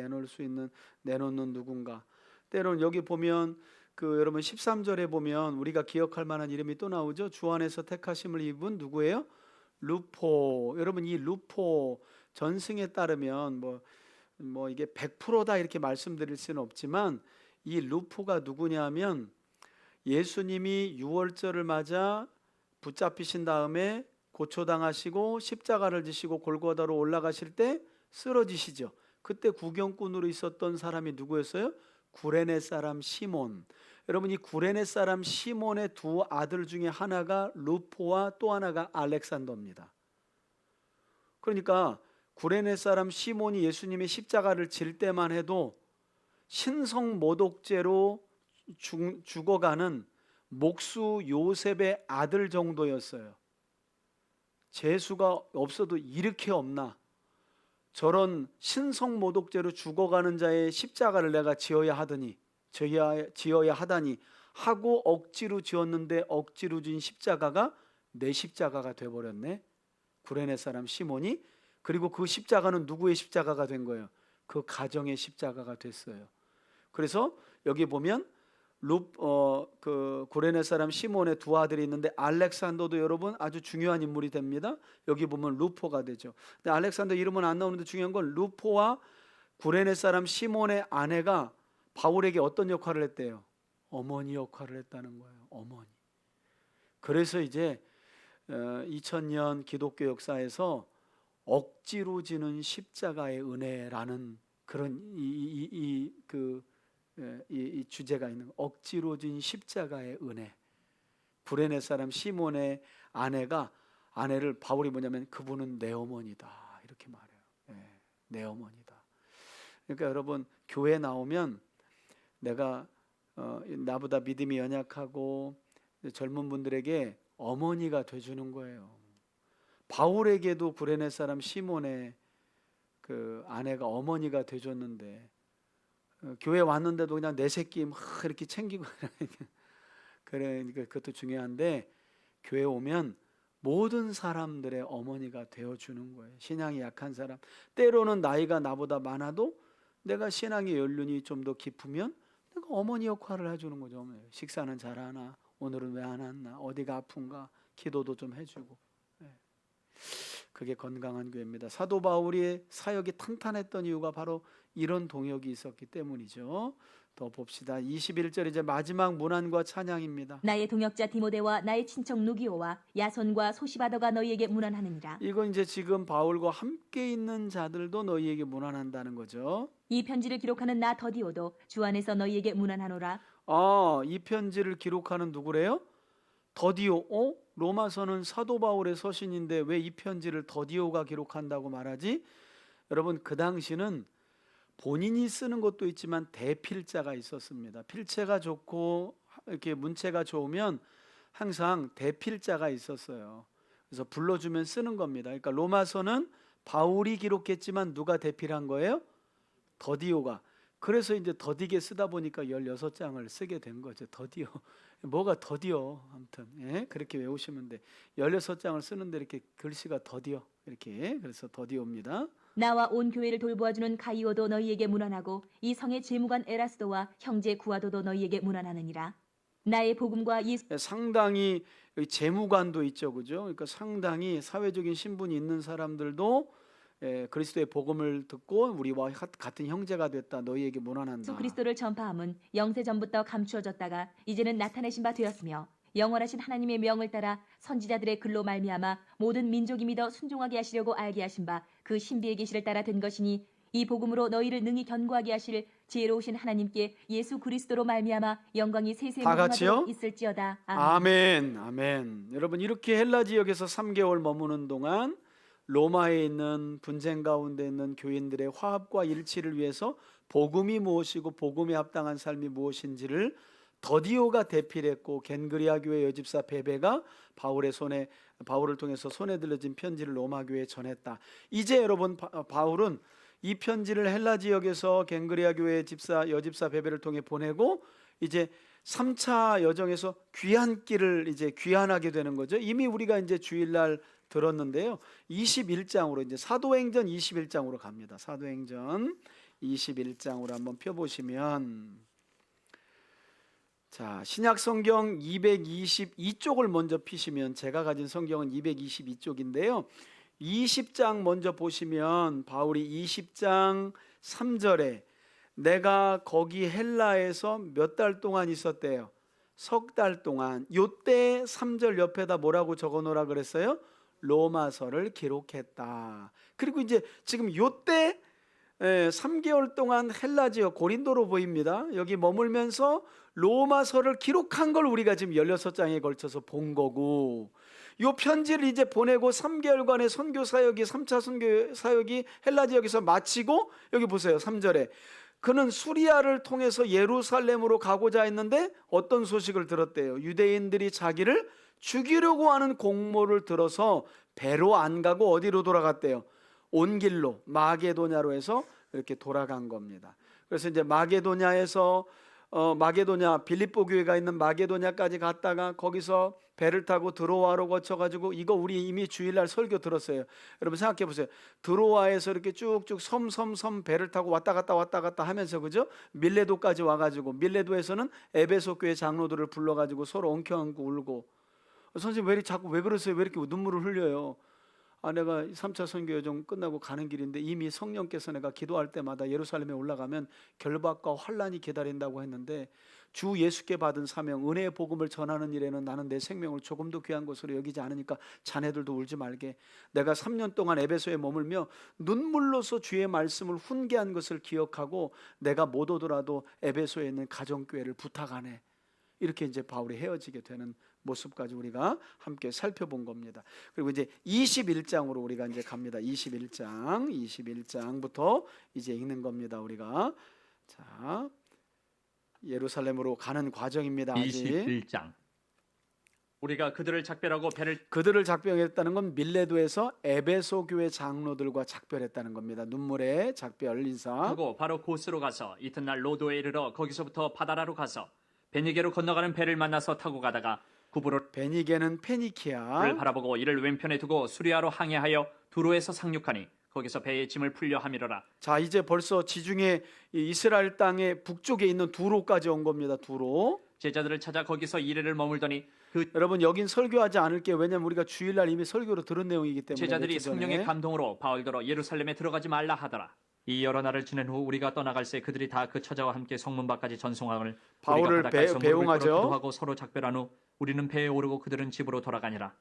내놓는 누군가. 때로는 여기 보면 여러분 13절에 보면 우리가 기억할 만한 이름이 또 나오죠. 주 안에서 택하심을 입은 누구예요? 루포. 여러분 이 루포 전승에 따르면 이게 100%다 이렇게 말씀드릴 수는 없지만 이 루포가 누구냐면 예수님이 유월절을 맞아 붙잡히신 다음에 고초당하시고 십자가를 지시고 골고다로 올라가실 때 쓰러지시죠. 그때 구경꾼으로 있었던 사람이 누구였어요? 구레네 사람 시몬. 여러분 이 구레네 사람 시몬의 두 아들 중에 하나가 루포와 또 하나가 알렉산더입니다. 그러니까 구레네 사람 시몬이 예수님의 십자가를 질 때만 해도 신성모독죄로 죽어가는 목수 요셉의 아들 정도였어요. 재수가 없어도 이렇게 없나? 저런 신성모독죄로 죽어가는 자의 십자가를 내가 지어야 하다니 하고 억지로 지었는데 억지로 진 십자가가 내 십자가가 돼버렸네. 구레네 사람 시몬이. 그리고 그 십자가는 누구의 십자가가 된 거예요? 그 가정의 십자가가 됐어요. 그래서 여기 보면 구레네 사람 시몬의 두 아들이 있는데 알렉산더도 여러분 아주 중요한 인물이 됩니다. 여기 보면 루포가 되죠. 근데 알렉산더 이름은 안 나오는데 중요한 건 루포와 구레네 사람 시몬의 아내가 바울에게 어떤 역할을 했대요? 어머니 역할을 했다는 거예요. 어머니. 그래서 이제 2000년 기독교 역사에서 억지로 지는 십자가의 은혜라는 그런 이 주제가 있는 거. 억지로 진 십자가의 은혜. 구레네 사람 시몬의 아내를 바울이 뭐냐면 그분은 내 어머니다 이렇게 말해요. 내 어머니다. 그러니까 여러분 교회 나오면 내가 나보다 믿음이 연약하고 젊은 분들에게 어머니가 돼주는 거예요. 바울에게도 구레네 사람 시몬의 그 아내가 어머니가 돼줬는데 교회 왔는데도 그냥 내 새끼 막 이렇게 챙기고 그러니까 그것도 중요한데 교회 오면 모든 사람들의 어머니가 되어주는 거예요. 신앙이 약한 사람, 때로는 나이가 나보다 많아도 내가 신앙의 연륜이 좀 더 깊으면 내가 어머니 역할을 해주는 거죠. 식사는 잘하나, 오늘은 왜 안 왔나, 어디가 아픈가, 기도도 좀 해주고. 그게 건강한 교회입니다. 사도 바울의 사역이 탄탄했던 이유가 바로 이런 동역이 있었기 때문이죠. 더 봅시다. 21절 이제 마지막 문안과 찬양입니다. 나의 동역자 디모데와 나의 친척 누기오와 야손과 소시바더가 너희에게 문안하느니라. 이건 이제 지금 바울과 함께 있는 자들도 너희에게 문안한다는 거죠. 이 편지를 기록하는 나 더디오도 주 안에서 너희에게 문안하노라. 이 편지를 기록하는 누구래요? 더디오. 로마서는 사도 바울의 서신인데 왜 이 편지를 더디오가 기록한다고 말하지? 여러분, 그 당시는 본인이 쓰는 것도 있지만 대필자가 있었습니다. 필체가 좋고 이렇게 문체가 좋으면 항상 대필자가 있었어요. 그래서 불러주면 쓰는 겁니다. 그러니까 로마서는 바울이 기록했지만 누가 대필한 거예요? 더디오가. 그래서 이제 더디게 쓰다 보니까 16장을 쓰게 된 거죠. 더디오. 뭐가 더디오. 아무튼 그렇게 외우시면 돼. 16장을 쓰는데 이렇게 글씨가 더디오. 이렇게. 그래서 더디오입니다. 나와 온 교회를 돌보아주는 가이오도 너희에게 문안하고 이 성의 재무관 에라스도와 형제 구아도도 너희에게 문안하느니라. 나의 복음과 예수 상당히 재무관도 있죠, 그죠? 그러니까 상당히 사회적인 신분이 있는 사람들도 그리스도의 복음을 듣고 우리와 같은 형제가 됐다. 너희에게 문안한다. 그리스도를 전파함은 영세 전부터 감추어졌다가 이제는 나타내신 바 되었으며 영원하신 하나님의 명을 따라 선지자들의 글로 말미암아 모든 민족이 믿어 순종하게 하시려고 알게 하신 바 그 신비의 계시를 따라 된 것이니 이 복음으로 너희를 능히 견고하게 하실 지혜로우신 하나님께 예수 그리스도로 말미암아 영광이 세세 다 같이요? 무궁하도록 있을지어다. 아멘. 아멘. 여러분, 이렇게 헬라 지역에서 3개월 머무는 동안 로마에 있는 분쟁 가운데 있는 교인들의 화합과 일치를 위해서 복음이 무엇이고 복음에 합당한 삶이 무엇인지를 더디오가 대필했고 겐그리아 교회 여집사 베베가 바울을 통해서 손에 들려진 편지를 로마 교회에 전했다. 이제 여러분, 바울은 이 편지를 헬라 지역에서 겐그리아 교회 여집사 베베를 통해 보내고 이제 3차 여정에서 귀환길을 이제 귀환하게 되는 거죠. 이미 우리가 이제 주일날 들었는데요. 21장으로 이제 사도행전 21장으로 갑니다. 사도행전 21장으로 한번 펴보시면, 자, 신약 성경 222쪽을 먼저 피시면, 제가 가진 성경은 222쪽인데요. 20장 먼저 보시면 바울이 20장 3절에 내가 거기 헬라에서 몇 달 동안 있었대요. 석 달 동안. 요때 3절 옆에다 뭐라고 적어놓으라 그랬어요? 로마서를 기록했다. 그리고 이제 지금 요때 3개월 동안 헬라 지역 고린도로 보입니다. 여기 머물면서 로마서를 기록한 걸 우리가 지금 16장에 걸쳐서 본 거고, 요 편지를 이제 보내고 3개월간의 선교 사역이 3차 선교 사역이 헬라 지역에서 마치고, 여기 보세요. 3절에 그는 수리아를 통해서 예루살렘으로 가고자 했는데 어떤 소식을 들었대요? 유대인들이 자기를 죽이려고 하는 공모를 들어서 배로 안 가고 어디로 돌아갔대요? 온 길로 마게도냐로 해서 이렇게 돌아간 겁니다. 그래서 이제 마게도냐에서 빌립보 교회가 있는 마게도냐까지 갔다가 거기서 배를 타고 드로아로 거쳐가지고, 이거 우리 이미 주일날 설교 들었어요. 여러분 생각해 보세요. 드로아에서 이렇게 쭉쭉 섬 배를 타고 왔다 갔다 하면서, 그죠? 밀레도까지 와가지고, 밀레도에서는 에베소 교회 장로들을 불러가지고 서로 엉켜안고 울고, 선생님 왜 그러세요? 왜 이렇게 눈물을 흘려요? 내가 3차 선교 여정 끝나고 가는 길인데 이미 성령께서 내가 기도할 때마다 예루살렘에 올라가면 결박과 환란이 기다린다고 했는데, 주 예수께 받은 사명, 은혜의 복음을 전하는 일에는 나는 내 생명을 조금도 귀한 것으로 여기지 않으니까 자네들도 울지 말게. 내가 3년 동안 에베소에 머물며 눈물로서 주의 말씀을 훈계한 것을 기억하고 내가 못 오더라도 에베소에 있는 가정교회를 부탁하네. 이렇게 이제 바울이 헤어지게 되는 모습까지 우리가 함께 살펴본 겁니다. 그리고 이제 21장으로 우리가 이제 갑니다. 21장부터 이제 읽는 겁니다. 우리가 자, 예루살렘으로 가는 과정입니다. 아직. 21장. 우리가 그들을 작별했다는 건 밀레도에서 에베소 교회 장로들과 작별했다는 겁니다. 눈물의 작별 인사. 하고 바로 고스로 가서 이튿날 로도에 이르러 거기서부터 바다라로 가서 베니게로 건너가는 배를 만나서 타고 가다가 구브로를 베니게는 페니키아. 바라보고 이를 왼편에 두고 수리아로 항해하여 두로에서 상륙하니 거기서 배의 짐을 풀려 함이로라. 자, 이제 벌써 지중해 이스라엘 땅의 북쪽에 있는 두로까지 온 겁니다. 두로. 제자들을 찾아 거기서 이래를 머물더니 그 여러분 여긴 설교하지 않을게요. 왜냐하면 우리가 주일날 이미 설교로 들은 내용이기 때문에. 제자들이 며칠 전에. 성령의 감동으로 바울더러 예루살렘에 들어가지 말라 하더라. 이 여러 날을 지낸 후 우리가 떠나갈새 그들이 다 그 처자와 함께 성문 밖까지 전송하거늘 바울을 우리가 바닷가에서 무릎을 꿇어 배웅하죠. 기도하고 서로 작별한 후 우리는 배에 오르고 그들은 집으로 돌아가니라.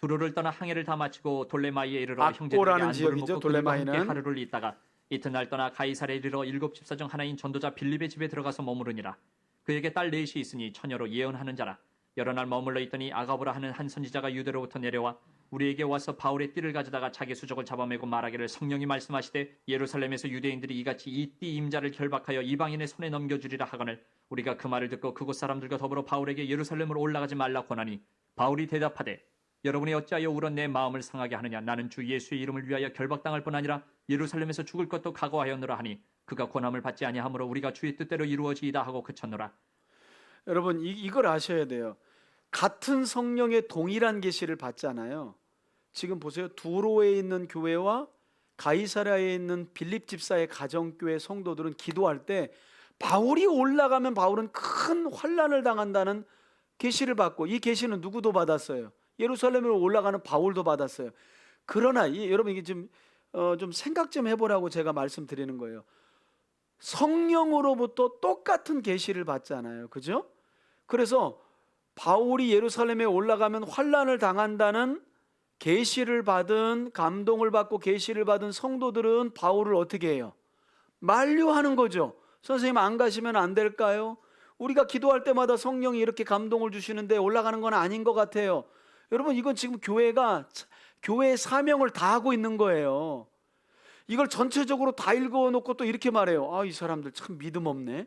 두로를 떠나 항해를 다 마치고 돌레마이에 이르러 형제들에게 악고라는 안부를 지역이죠, 묻고 그들과 함께 돌레마이는. 하루를 있다가 이튿날 떠나 가이사랴에 이르러 7 집사 중 하나인 전도자 빌립의 집에 들어가서 머무르니라. 그에게 딸 넷이 있으니 처녀로 예언하는 자라. 여러 날 머물러 있더니 아가보라 하는 한 선지자가 유대로부터 내려와 우리에게 와서 바울의 띠를 가져다가 자기 수족을 잡아매고 말하기를 성령이 말씀하시되 예루살렘에서 유대인들이 이같이 이 띠 임자를 결박하여 이방인의 손에 넘겨주리라 하거늘 우리가 그 말을 듣고 그곳 사람들과 더불어 바울에게 예루살렘으로 올라가지 말라 권하니 바울이 대답하되 여러분이 어찌하여 울어 내 마음을 상하게 하느냐. 나는 주 예수의 이름을 위하여 결박당할 뿐 아니라 예루살렘에서 죽을 것도 각오하였노라 하니 그가 권함을 받지 아니하므로 우리가 주의 뜻대로 이루어지이다 하고 그쳤노라. 여러분 이걸 아셔야 돼요. 같은 성령의 동일한 계시를 받잖아요. 지금 보세요. 두로에 있는 교회와 가이사랴에 있는 빌립 집사의 가정교회 성도들은 기도할 때 바울이 올라가면 바울은 큰 환난을 당한다는 계시를 받고, 이 계시는 누구도 받았어요. 예루살렘으로 올라가는 바울도 받았어요. 그러나 여러분 이게 좀 생각 좀 해보라고 제가 말씀드리는 거예요. 성령으로부터 똑같은 계시를 받잖아요. 그죠? 그래서 바울이 예루살렘에 올라가면 환난을 당한다는 계시를 받은, 감동을 받고 계시를 받은 성도들은 바울을 어떻게 해요? 만류하는 거죠. 선생님 안 가시면 안 될까요? 우리가 기도할 때마다 성령이 이렇게 감동을 주시는데 올라가는 건 아닌 것 같아요. 여러분 이건 지금 교회가 교회의 사명을 다하고 있는 거예요. 이걸 전체적으로 다 읽어놓고 또 이렇게 말해요. 아, 이 사람들 참 믿음 없네.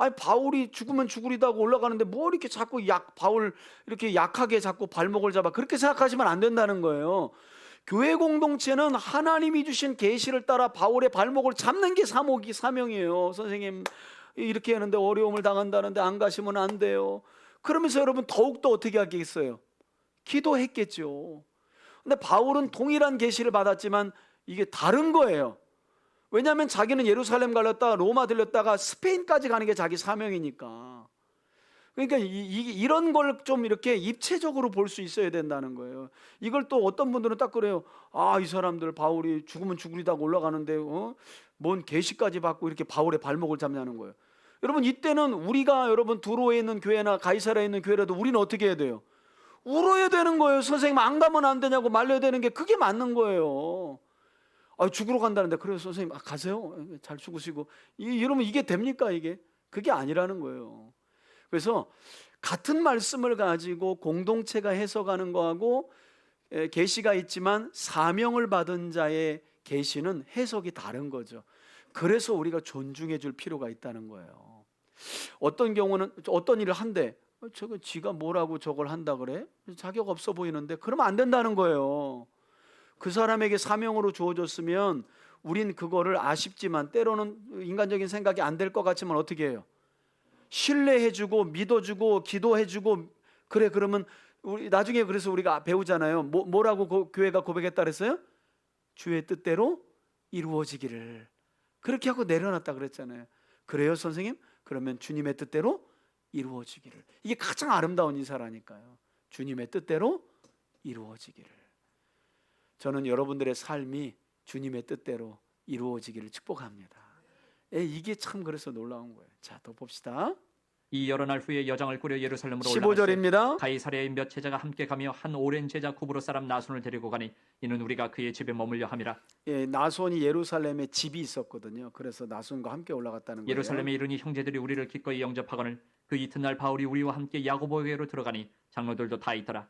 아니 바울이 죽으면 죽으리다고 올라가는데 뭐 이렇게 자꾸 바울 이렇게 약하게 자꾸 발목을 잡아, 그렇게 생각하시면 안 된다는 거예요. 교회 공동체는 하나님이 주신 계시를 따라 바울의 발목을 잡는 게 사명이에요. 선생님 이렇게 하는데 어려움을 당한다는데 안 가시면 안 돼요. 그러면서 여러분 더욱더 어떻게 하겠어요? 기도했겠죠. 근데 바울은 동일한 계시를 받았지만 이게 다른 거예요. 왜냐하면 자기는 예루살렘 갈렸다가 로마 들렸다가 스페인까지 가는 게 자기 사명이니까. 그러니까 이런 걸 좀 이렇게 입체적으로 볼 수 있어야 된다는 거예요. 이걸 또 어떤 분들은 딱 그래요. 아, 이 사람들 바울이 죽으면 죽으리다고 올라가는데 뭔 계시까지 받고 이렇게 바울의 발목을 잡냐는 거예요. 여러분 이때는 우리가 여러분 두로에 있는 교회나 가이사랴에 있는 교회라도 우리는 어떻게 해야 돼요? 울어야 되는 거예요. 선생님 안 가면 안 되냐고 말려야 되는 게 그게 맞는 거예요. 아, 죽으러 간다는데 그래요 선생님 가세요. 잘 죽으시고. 여러분 이게 됩니까? 이게 그게 아니라는 거예요. 그래서 같은 말씀을 가지고 공동체가 해석하는 거하고 계시가 있지만 사명을 받은 자의 계시는 해석이 다른 거죠. 그래서 우리가 존중해 줄 필요가 있다는 거예요. 어떤 경우는 어떤 일을 한대, 저거 지가 뭐라고 저걸 한다 그래? 자격 없어 보이는데, 그러면 안 된다는 거예요. 그 사람에게 사명으로 주어졌으면 우린 그거를 아쉽지만 때로는 인간적인 생각이 안 될 것 같지만 어떻게 해요? 신뢰해주고 믿어주고 기도해주고. 그래 그러면 우리 나중에 그래서 우리가 배우잖아요. 뭐라고 교회가 고백했다 그랬어요? 주의 뜻대로 이루어지기를. 그렇게 하고 내려놨다 그랬잖아요. 그래요 선생님? 그러면 주님의 뜻대로 이루어지기를. 이게 가장 아름다운 인사라니까요. 주님의 뜻대로 이루어지기를. 저는 여러분들의 삶이 주님의 뜻대로 이루어지기를 축복합니다. 이게 참 그래서 놀라운 거예요. 자, 더 봅시다. 이 여러 날 후에 여정을 꾸려 예루살렘으로 15절입니다. 가이사랴의 몇 제자가 함께 가며 한 오랜 제자 구브로 사람 나손을 데리고 가니 이는 우리가 그의 집에 머물려 함이라. 나손이 예루살렘에 집이 있었거든요. 그래서 나손과 함께 올라갔다는 거예요. 예루살렘에 이르니 형제들이 우리를 기꺼이 영접하거늘 그 이튿날 바울이 우리와 함께 야고보에게로 들어가니 장로들도 다 있더라.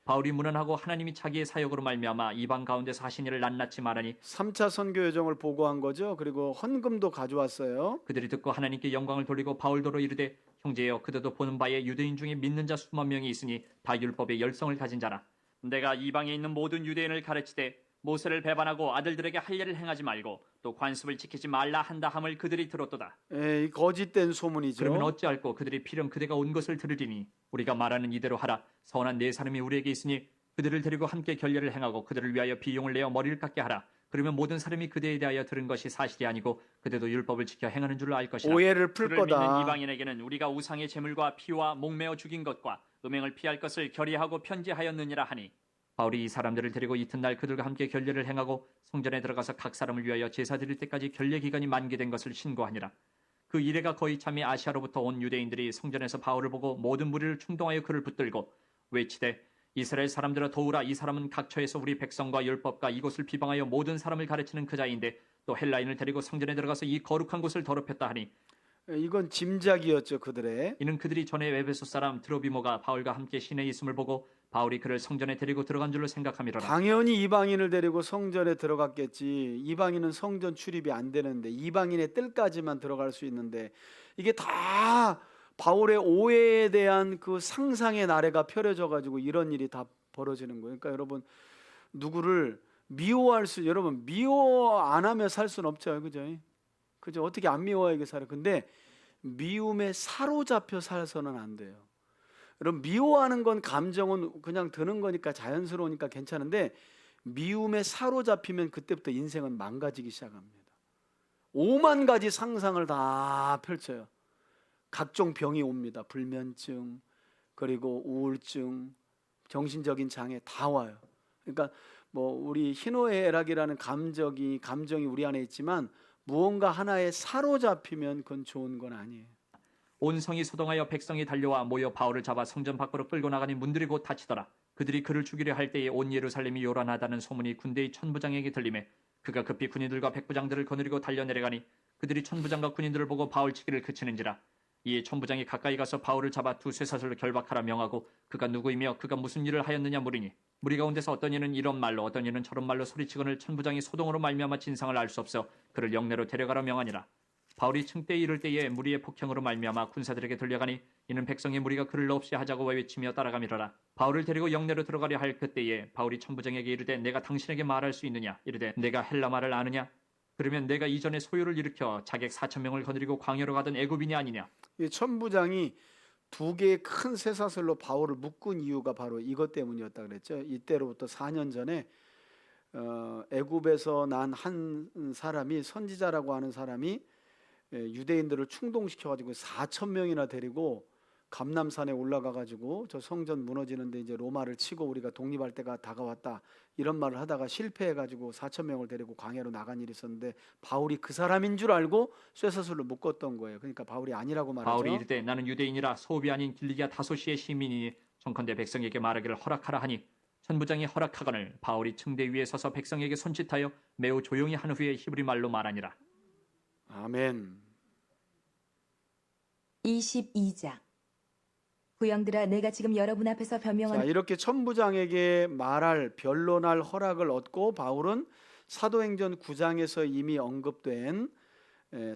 바울이 문안하고 하나님이 자기의 사역으로 말미암아 이방 가운데서 하신 일을 낱낱이 말하니 3차 선교 여정을 보고한 거죠. 그리고 헌금도 가져왔어요. 그들이 듣고 하나님께 영광을 돌리고 바울더러 이르되 형제여, 그대도 보는 바에 유대인 중에 믿는 자 수만 명이 있으니 다 율법의 열성을 가진 자라. 내가 이방에 있는 모든 유대인을 가르치되 모세를 배반하고 아들들에게 할 일을 행하지 말고 또 관습을 지키지 말라 한다 함을 그들이 들었도다. 이 거짓된 소문이죠. 그러면 어찌할꼬? 그들이 필연 그대가 온 것을 들으리니 우리가 말하는 이대로 하라. 선한 네 사람이 우리에게 있으니 그들을 데리고 함께 결례를 행하고 그들을 위하여 비용을 내어 머리를 깎게 하라. 그러면 모든 사람이 그대에 대하여 들은 것이 사실이 아니고 그대도 율법을 지켜 행하는 줄로 알 것이라. 오해를 풀 그를 믿는 거다. 이방인에게는 우리가 우상의 제물과 피와 목매어 죽인 것과 음행을 피할 것을 결의하고 편지하였느니라 하니, 바울이 이 사람들을 데리고 이튿날 그들과 함께 결례를 행하고 성전에 들어가서 각 사람을 위하여 제사 드릴 때까지 결례 기간이 만기된 것을 신고하니라. 그 이래가 거의 참이 아시아로부터 온 유대인들이 성전에서 바울을 보고 모든 무리를 충동하여 그를 붙들고 외치되, 이스라엘 사람들아 도우라. 이 사람은 각처에서 우리 백성과 율법과 이곳을 비방하여 모든 사람을 가르치는 그 자인데 또 헬라인을 데리고 성전에 들어가서 이 거룩한 곳을 더럽혔다 하니, 이건 짐작이었죠, 그들의. 이는 그들이 전에 에베소 사람 드로비모가 바울과 함께 시내에 있음을 보고 바울이 그를 성전에 데리고 들어간 줄로 생각함이로라. 당연히 이방인을 데리고 성전에 들어갔겠지. 이방인은 성전 출입이 안 되는데, 이방인의 뜰까지만 들어갈 수 있는데, 이게 다 바울의 오해에 대한 그 상상의 나래가 펴려져 가지고 이런 일이 다 벌어지는 거예요. 그러니까 여러분, 누구를 여러분 미워 안 하며 살 수는 없죠, 그죠? 어떻게 안 미워하게 살아? 근데 미움에 사로잡혀 살아서는 안 돼요. 여러분, 미워하는 건 감정은 그냥 드는 거니까 자연스러우니까 괜찮은데, 미움에 사로잡히면 그때부터 인생은 망가지기 시작합니다. 5만 가지 상상을 다 펼쳐요. 각종 병이 옵니다. 불면증, 그리고 우울증, 정신적인 장애 다 와요. 그러니까 뭐 우리 희노애락이라는 감정이 우리 안에 있지만 무언가 하나에 사로잡히면 그건 좋은 건 아니에요. 온 성이 소동하여 백성이 달려와 모여 바울을 잡아 성전 밖으로 끌고 나가니 문들이 곧 닫히더라. 그들이 그를 죽이려 할 때에 온 예루살렘이 요란하다는 소문이 군대의 천부장에게 들리매 그가 급히 군인들과 백부장들을 거느리고 달려내려가니 그들이 천부장과 군인들을 보고 바울 치기를 그치는지라. 이에 천부장이 가까이 가서 바울을 잡아 두 쇠사슬로 결박하라 명하고 그가 누구이며 그가 무슨 일을 하였느냐 물으니, 무리 가운데서 어떤 이는 이런 말로 어떤 이는 저런 말로 소리치거늘 천부장이 소동으로 말미암아 진상을 알 수 없어 그를 영내로 데려가라 명하니라. 바울이 층대에 이를 때에 무리의 폭행으로 말미암아 군사들에게 들려가니 이는 백성의 무리가 그를 없이 하자고 외치며 따라가미러라. 바울을 데리고 영내로 들어가려 할 그때에 바울이 천부장에게 이르되, 내가 당신에게 말할 수 있느냐? 이르되, 내가 헬라 말을 아느냐? 그러면 내가 이전에 소요를 일으켜 자객 4,000명을 거느리고 광야로 가던 애굽인이 아니냐? 이 천부장이 두 개의 큰 쇠사슬로 바울을 묶은 이유가 바로 이것 때문이었다 그랬죠. 이때로부터 4년 전에 애굽에서 난 한 사람이, 선지자라고 하는 사람이 유대인들을 충동시켜 가지고 4,000명이나 데리고 감람산에 올라가 가지고 저 성전 무너지는데 이제 로마를 치고 우리가 독립할 때가 다가왔다, 이런 말을 하다가 실패해 가지고 4,000명을 데리고 광야로 나간 일이 있었는데, 바울이 그 사람인 줄 알고 쇠사슬로 묶었던 거예요. 그러니까 바울이 아니라고 말하죠. 바울이 이르되, 나는 유대인이라 소비 아닌 길리기아 다소시의 시민이니 정컨대 백성에게 말하기를 허락하라 하니, 천부장이 허락하거늘 바울이 층대 위에 서서 백성에게 손짓하여 매우 조용히 한 후에 히브리 말로 말하니라. 아멘. 22장. 부영들아, 내가 지금 여러분 앞에서 자, 변명한 이렇게 천부장에게 변론할 허락을 얻고 바울은 사도행전 9장에서 이미 언급된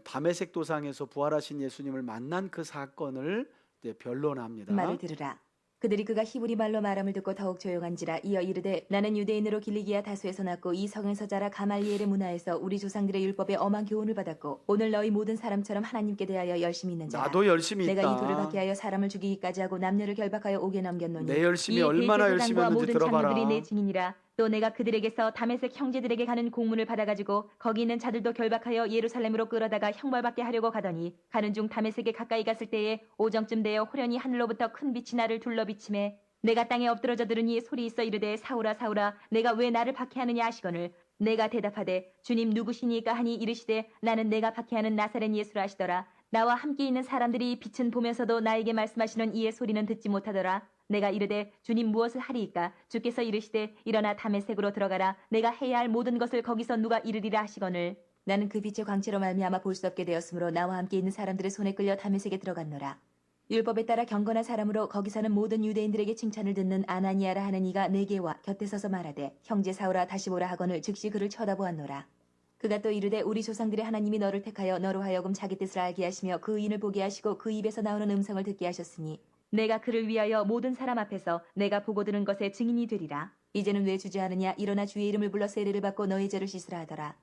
다메섹 도상에서 부활하신 예수님을 만난 그 사건을 이제 변론합니다. 말을 들으라. 그들이 그가 히브리 말로 말함을 듣고 더욱 조용한지라. 이어 이르되, 나는 유대인으로 길리기아 다소에서 났고 이 성에서 자라 가말리엘의 문화에서 우리 조상들의 율법에 엄한 교훈을 받았고 오늘 너희 모든 사람처럼 하나님께 대하여 열심히 있는 자라. 나도 열심히 내가 있다. 이 돌을 받게 하여 사람을 죽이기까지 하고 남녀를 결박하여 옥에 넘겼노니 내 열심히 이 얼마나 열심히 대제사장과 했는지 모든 들어봐라. 장로들이 내 증인이라. 또 내가 그들에게서 다메섹 형제들에게 가는 공문을 받아가지고 거기 있는 자들도 결박하여 예루살렘으로 끌어다가 형벌받게 하려고 가더니, 가는 중 다메섹에 가까이 갔을 때에 오정쯤 되어 호련히 하늘로부터 큰 빛이 나를 둘러 비치매 내가 땅에 엎드러져 들으니 소리 있어 이르되, 사울아 사울아 내가 왜 나를 박해하느냐 하시거늘, 내가 대답하되 주님 누구시니까 하니 이르시되, 나는 내가 박해하는 나사렛 예수라 하시더라. 나와 함께 있는 사람들이 빛은 보면서도 나에게 말씀하시는 이의 소리는 듣지 못하더라. 내가 이르되 주님 무엇을 하리이까? 주께서 이르시되 일어나 다메섹으로 들어가라. 내가 해야 할 모든 것을 거기서 누가 이르리라 하시거늘, 나는 그 빛의 광채로 말미암아 볼 수 없게 되었으므로 나와 함께 있는 사람들의 손에 끌려 다메섹에 들어갔노라. 율법에 따라 경건한 사람으로 거기 사는 모든 유대인들에게 칭찬을 듣는 아나니아라 하는 이가 내게 와 곁에 서서 말하되, 형제 사울아 다시 보라 하거늘 즉시 그를 쳐다보았노라. 그가 또 이르되, 우리 조상들의 하나님이 너를 택하여 너로 하여금 자기 뜻을 알게 하시며 그 의인을 보게 하시고 그 입에서 나오는 음성을 듣게 하셨으니 내가 그를 위하여 모든 사람 앞에서 내가 보고 들은 것의 증인이 되리라. 이제는 왜 주저하느냐? 일어나 주의 이름을 불러 세례를 받고 너의 죄를 씻으라 하더라.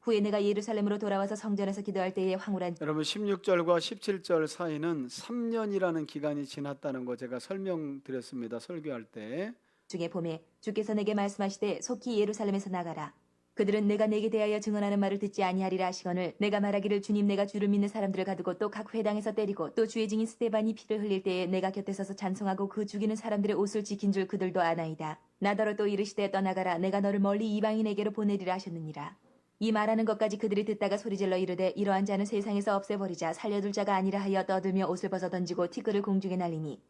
후에 내가 예루살렘으로 돌아와서 성전에서 기도할 때에 황홀한 여러분, 16절과 17절 사이는 3년이라는 기간이 지났다는 거 제가 설명드렸습니다. 설교할 때. 중에 봄에 주께서 내게 말씀하시되 속히 예루살렘에서 나가라. 그들은 내가 내게 대하여 증언하는 말을 듣지 아니하리라 하시거늘 내가 말하기를 주님 내가 주를 믿는 사람들을 가두고 또 각 회당에서 때리고 또 주의 증인 스데반이 피를 흘릴 때에 내가 곁에 서서 찬송하고 그 죽이는 사람들의 옷을 지킨 줄 그들도 아나이다. 나더러 또 이르시되 떠나가라 내가 너를 멀리 이방인에게로 보내리라 하셨느니라. 이 말하는 것까지 그들이 듣다가 소리질러 이르되 이러한 자는 세상에서 없애버리자 살려둘 자가 아니라 하여 떠들며 옷을 벗어 던지고 티끌을 공중에 날리니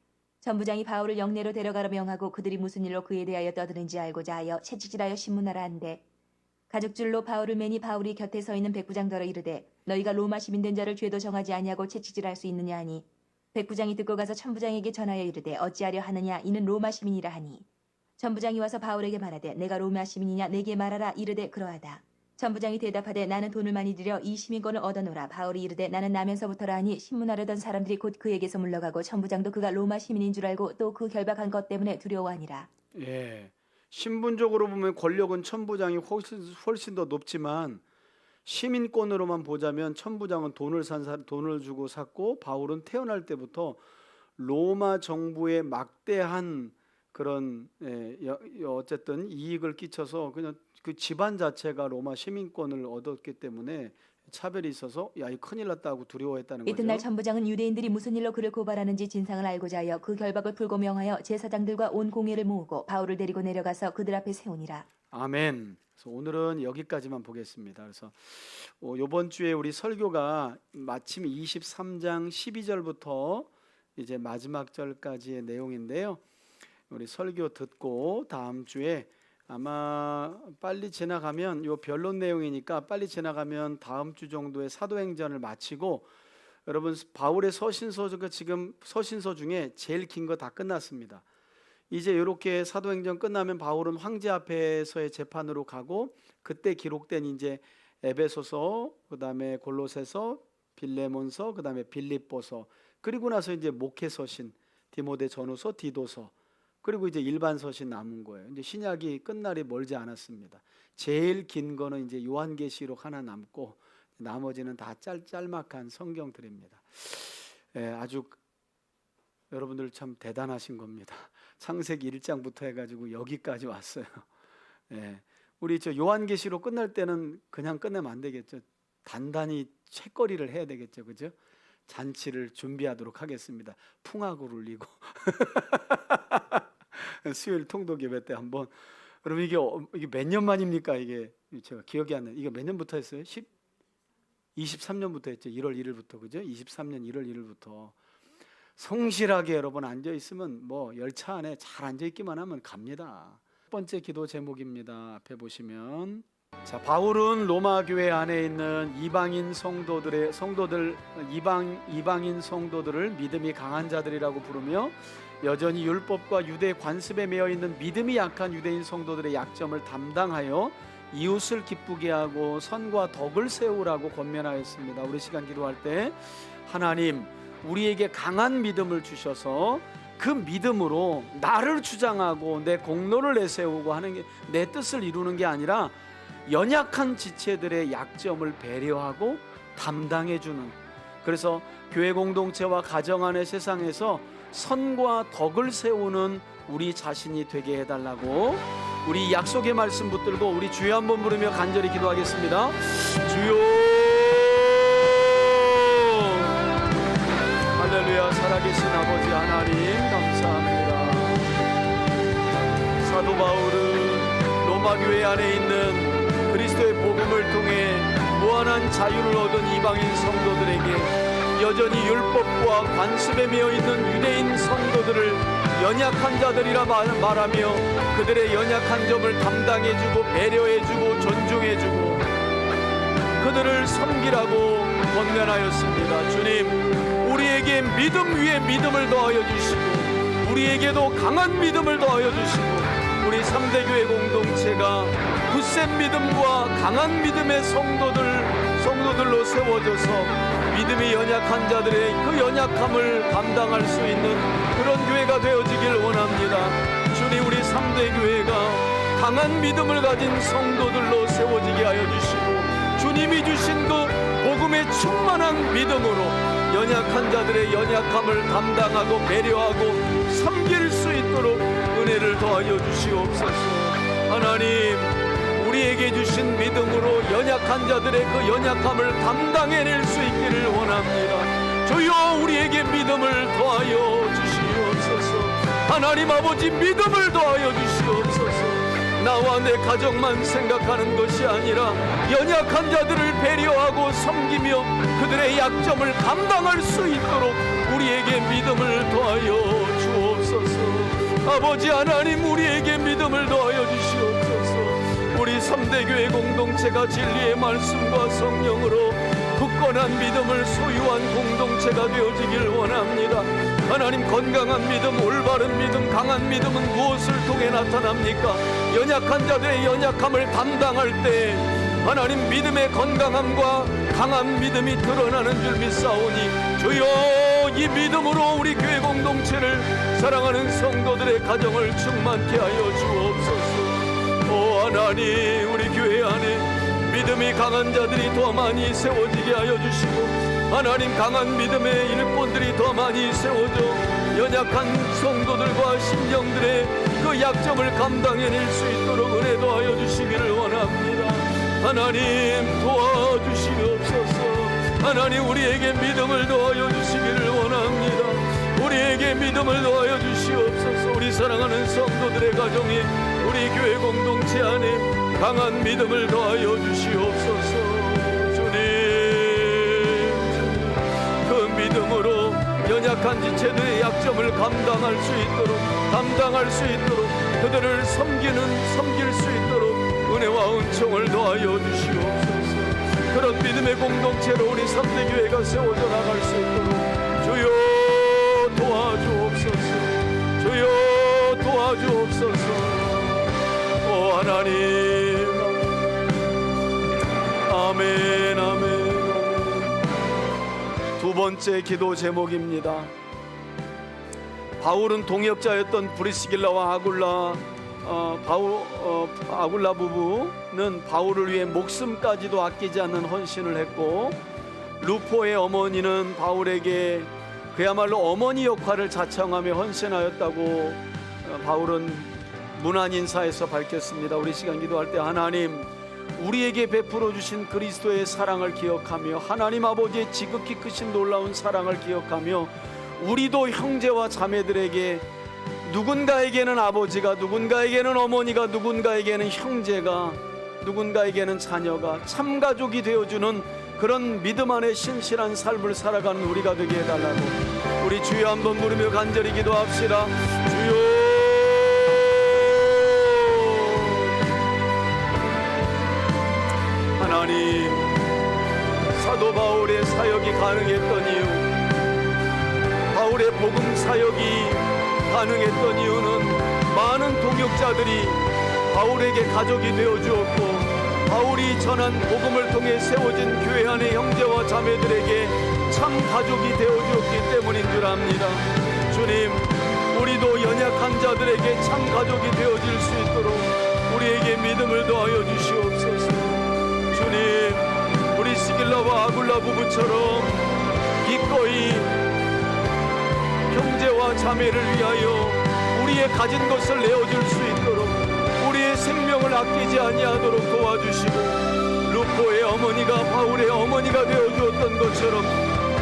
천부장이 바울을 영내로 데려가라 명하고 그들이 무슨 일로 그에 대하여 떠드는지 알고자 하여 채찍질하여 신문하라 한데 가죽줄로 바울을 매니 바울이 곁에 서 있는 백부장더러 이르되 너희가 로마 시민 된 자를 죄도 정하지 아니하고 채찍질할 수 있느냐 하니 백부장이 듣고 가서 천부장에게 전하여 이르되 어찌하려 하느냐 이는 로마 시민이라 하니 천부장이 와서 바울에게 말하되 내가 로마 시민이냐 내게 말하라 이르되 그러하다. 천부장이 대답하되 나는 돈을 많이 들여 이 시민권을 얻어노라. 바울이 이르되 나는 나면서부터라 하니 신문하려던 사람들이 곧 그에게서 물러가고 천부장도 그가 로마 시민인 줄 알고 또 그 결박한 것 때문에 두려워하니라. 예. 신분적으로 보면 권력은 천부장이 훨씬 더 높지만 시민권으로만 보자면 천부장은 돈을 주고 샀고 바울은 태어날 때부터 로마 정부에 막대한 그런 어쨌든 이익을 끼쳐서 그냥 그 집안 자체가 로마 시민권을 얻었기 때문에 차별이 있어서 야, 이 큰일 났다고 두려워했다는 거죠. 이튿날 천부장은 유대인들이 무슨 일로 그를 고발하는지 진상을 알고자 하여 그 결박을 풀고 명하여 제사장들과 온 공회를 모으고 바울을 데리고 내려가서 그들 앞에 세우니라. 아멘. 그래서 오늘은 여기까지만 보겠습니다. 그래서 이번 주에 우리 설교가 마침 23장 12절부터 이제 마지막 절까지의 내용인데요. 우리 설교 듣고 다음 주에 아마 빨리 지나가면 요 변론 내용이니까 빨리 지나가면 다음 주 정도에 사도행전을 마치고 여러분 바울의 서신서가 지금 서신서 중에 제일 긴 거 다 끝났습니다. 이제 이렇게 사도행전 끝나면 바울은 황제 앞에서의 재판으로 가고 그때 기록된 이제 에베소서, 그다음에 골로새서, 빌레몬서, 그다음에 빌립보서, 그리고 나서 이제 목회서신 디모데 전후서, 디도서, 그리고 이제 일반 서신 남은 거예요. 이제 신약이 끝날이 멀지 않았습니다. 제일 긴 거는 이제 요한계시록 하나 남고 나머지는 다 짤막한 성경들입니다. 아주 여러분들 참 대단하신 겁니다. 창세기 1장부터 해가지고 여기까지 왔어요. 우리 저 요한계시록 끝날 때는 그냥 끝내면 안 되겠죠. 단단히 책거리를 해야 되겠죠, 그죠? 잔치를 준비하도록 하겠습니다. 풍악을 울리고 수요일 통독 예배 때 한번. 여러분 이게 몇 년 만입니까? 이게 제가 기억이 안 나요. 이게 몇 년부터 했어요? 23년부터 했죠. 1월 1일부터, 그죠? 23년 1월 1일부터 성실하게 여러분 앉아 있으면 뭐 열차 안에 잘 앉아 있기만 하면 갑니다. 첫 번째 기도 제목입니다. 앞에 보시면 자, 바울은 로마 교회 안에 있는 이방인 성도들을 믿음이 강한 자들이라고 부르며 여전히 율법과 유대 관습에 매여 있는 믿음이 약한 유대인 성도들의 약점을 담당하여 이웃을 기쁘게 하고 선과 덕을 세우라고 권면하였습니다. 우리 시간 기도할 때 하나님 우리에게 강한 믿음을 주셔서 그 믿음으로 나를 주장하고 내 공로를 내세우고 하는 게 내 뜻을 이루는 게 아니라 연약한 지체들의 약점을 배려하고 담당해주는, 그래서 교회 공동체와 가정 안의 세상에서 선과 덕을 세우는 우리 자신이 되게 해달라고 우리 약속의 말씀 붙들고 우리 주여 한번 부르며 간절히 기도하겠습니다. 주여, 할렐루야. 살아계신 아버지 하나님 감사합니다. 사도 바울은 로마 교회 안에 있는 그리스도의 복음을 통해 무한한 자유를 얻은 이방인 성도들에게 여전히 율법과 관습에 매여 있는 유대인 성도들을 연약한 자들이라 말하며 그들의 연약한 점을 담당해주고 배려해주고 존중해주고 그들을 섬기라고 권면하였습니다. 주님, 우리에게 믿음 위에 믿음을 더하여 주시고 우리에게도 강한 믿음을 더하여 주시고 우리 3대 교회 공동체가 굳센 믿음과 강한 믿음의 성도들로 세워져서 믿음이 연약한 자들의 그 연약함을 감당할 수 있는 그런 교회가 되어지길 원합니다. 주님, 우리 3대 교회가 강한 믿음을 가진 성도들로 세워지게 하여 주시고 주님이 주신 그 복음의 충만한 믿음으로 연약한 자들의 연약함을 감당하고 배려하고 섬길 수 있도록 은혜를 더하여 주시옵소서. 하나님, 우리에게 주신 믿음으로 연약한 자들의 그 연약함을 담당해낼 수 있기를 원합니다. 주여, 우리에게 믿음을 더하여 주시옵소서. 하나님 아버지, 믿음을 더하여 주시옵소서. 나와 내 가정만 생각하는 것이 아니라 연약한 자들을 배려하고 섬기며 그들의 약점을 감당할 수 있도록 우리에게 믿음을 더하여 주옵소서. 아버지 하나님, 우리에게 믿음을 더하여 주시옵소서. 우리 3대교회 공동체가 진리의 말씀과 성령으로 굳건한 믿음을 소유한 공동체가 되어지길 원합니다. 하나님, 건강한 믿음, 올바른 믿음, 강한 믿음은 무엇을 통해 나타납니까? 연약한 자들의 연약함을 감당할 때 하나님, 믿음의 건강함과 강한 믿음이 드러나는 줄 믿사오니 주여, 이 믿음으로 우리 교회 공동체를 사랑하는 성도들의 가정을 충만케 하여 주옵소서. 오 하나님, 우리 교회 안에 믿음이 강한 자들이 더 많이 세워지게 하여 주시고, 하나님, 강한 믿음의 일꾼들이 더 많이 세워져 연약한 성도들과 심령들의 그 약점을 감당해낼 수 있도록 은혜 더하여 주시기를 원합니다. 하나님, 도와주시옵소서. 하나님, 우리에게 믿음을 더하여 주시기를 원합니다. 우리에게 믿음을 더하여 주시옵소서. 우리 사랑하는 성도들의 가정에, 우리 교회 공동체 안에 강한 믿음을 더하여 주시옵소서. 믿음으로 연약한 지체들의 약점을 감당할 수 있도록 그들을 섬길 수 있도록 은혜와 은총을 더하여 주시옵소서. 그런 믿음의 공동체로 우리 3대교회가 세워져 나갈 수 있도록 주여 도와주옵소서. 주여 도와주옵소서. 오 하나님, 아멘, 아멘. 두 번째 기도 제목입니다. 바울은 동역자였던 브리스길라와 아굴라 부부는 바울을 위해 목숨까지도 아끼지 않는 헌신을 했고, 루포의 어머니는 바울에게 그야말로 어머니 역할을 자청하며 헌신하였다고 바울은 문안인사에서 밝혔습니다. 우리 시간 기도할 때 하나님, 우리에게 베풀어 주신 그리스도의 사랑을 기억하며 하나님 아버지의 지극히 크신 놀라운 사랑을 기억하며 우리도 형제와 자매들에게 누군가에게는 아버지가, 누군가에게는 어머니가, 누군가에게는 형제가, 누군가에게는 자녀가 참가족이 되어주는 그런 믿음 안에 신실한 삶을 살아가는 우리가 되게 해달라고 우리 주여 한번 부르며 간절히 기도합시다. 주여, 하나님, 사도 바울의 사역이 가능했던 이유, 바울의 복음 사역이 가능했던 이유는 많은 동역자들이 바울에게 가족이 되어주었고, 바울이 전한 복음을 통해 세워진 교회 안의 형제와 자매들에게 참 가족이 되어주었기 때문인 줄 압니다. 주님, 우리도 연약한 자들에게 참 가족이 되어질 수 있도록 우리에게 믿음을 더하여 주시옵소서. 주님, 브리스길라와 아굴라 부부처럼 기꺼이 형제와 자매를 위하여 우리의 가진 것을 내어줄 수 있도록 우리의 생명을 아끼지 아니하도록 도와주시고, 루포의 어머니가 바울의 어머니가 되어주었던 것처럼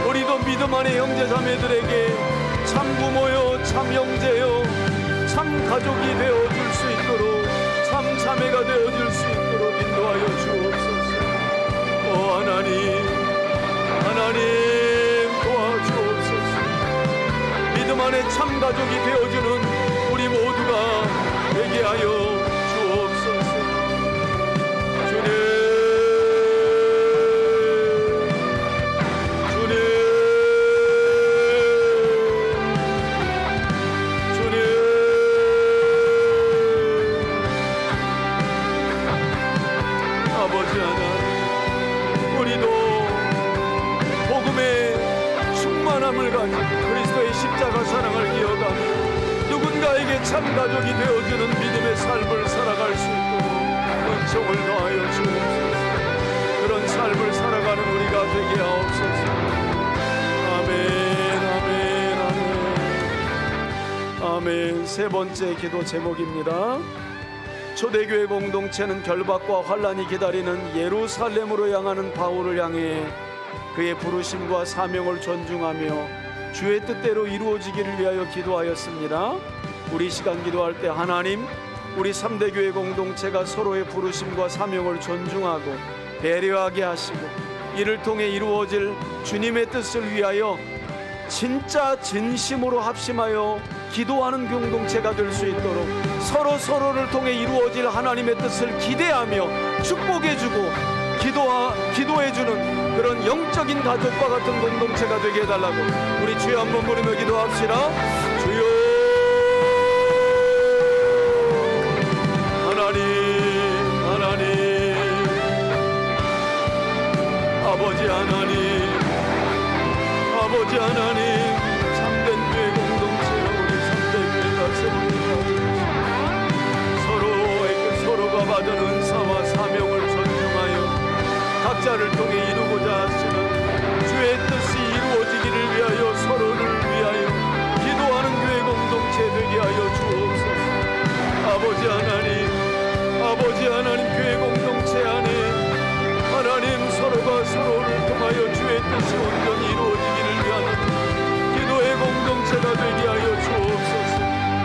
우리도 믿음 안의 형제 자매들에게 참 부모요, 참 형제요, 참 가족이 되어줄 수 있도록, 참 자매가 되어줄 수 있도록 인도하여 주옵소서. 오 하나님, 하나님 도와주옵소서. 믿음 안에 참 가족이 되어주는 우리 모두가 되게 하여 주옵소서. 주님, 주님, 주님. 아버지 하나님, 우리도 복음의 충만함을 가진 그리스도의 십자가 사랑을 기억하며 누군가에게 참 가족이 되어주는 믿음의 삶을 살아갈 수 있도록 은총을 더하여 주옵소서. 그런 삶을 살아가는 우리가 되게 하옵소서. 아멘. 아멘. 세 번째 기도 제목입니다. 초대교회 공동체는 결박과 환란이 기다리는 예루살렘으로 향하는 바울을 향해 그의 부르심과 사명을 존중하며 주의 뜻대로 이루어지기를 위하여 기도하였습니다. 우리 시간 기도할 때 하나님, 우리 3대 교회 공동체가 서로의 부르심과 사명을 존중하고 배려하게 하시고 이를 통해 이루어질 주님의 뜻을 위하여 진짜 진심으로 합심하여 기도하는 공동체가 될 수 있도록 서로를 통해 이루어질 하나님의 뜻을 기대하며 축복해주고 기도해주는 그런 영적인 가족과 같은 공동체가 되게 해달라고 우리 주여 한번 부르며 기도합시다. 주여 하나님 아버지 하나님 참된 교회 공동체와 우리 3대 교회가 세워지고 서로가 받은 은사와 사명을 존중하여 각자를 통해 이루고자 하시는 주의 뜻이 이루어지기를 위하여 서로를 위하여 기도하는 교회 공동체 되게 하여 주옵소서. 아버지 하나님 교회 공동체 안에 하나님 서로가 서로를 통하여 주의 뜻이 온전히 이루어지기를 위하는 기도의 공동체가 되게 하여 주옵소서.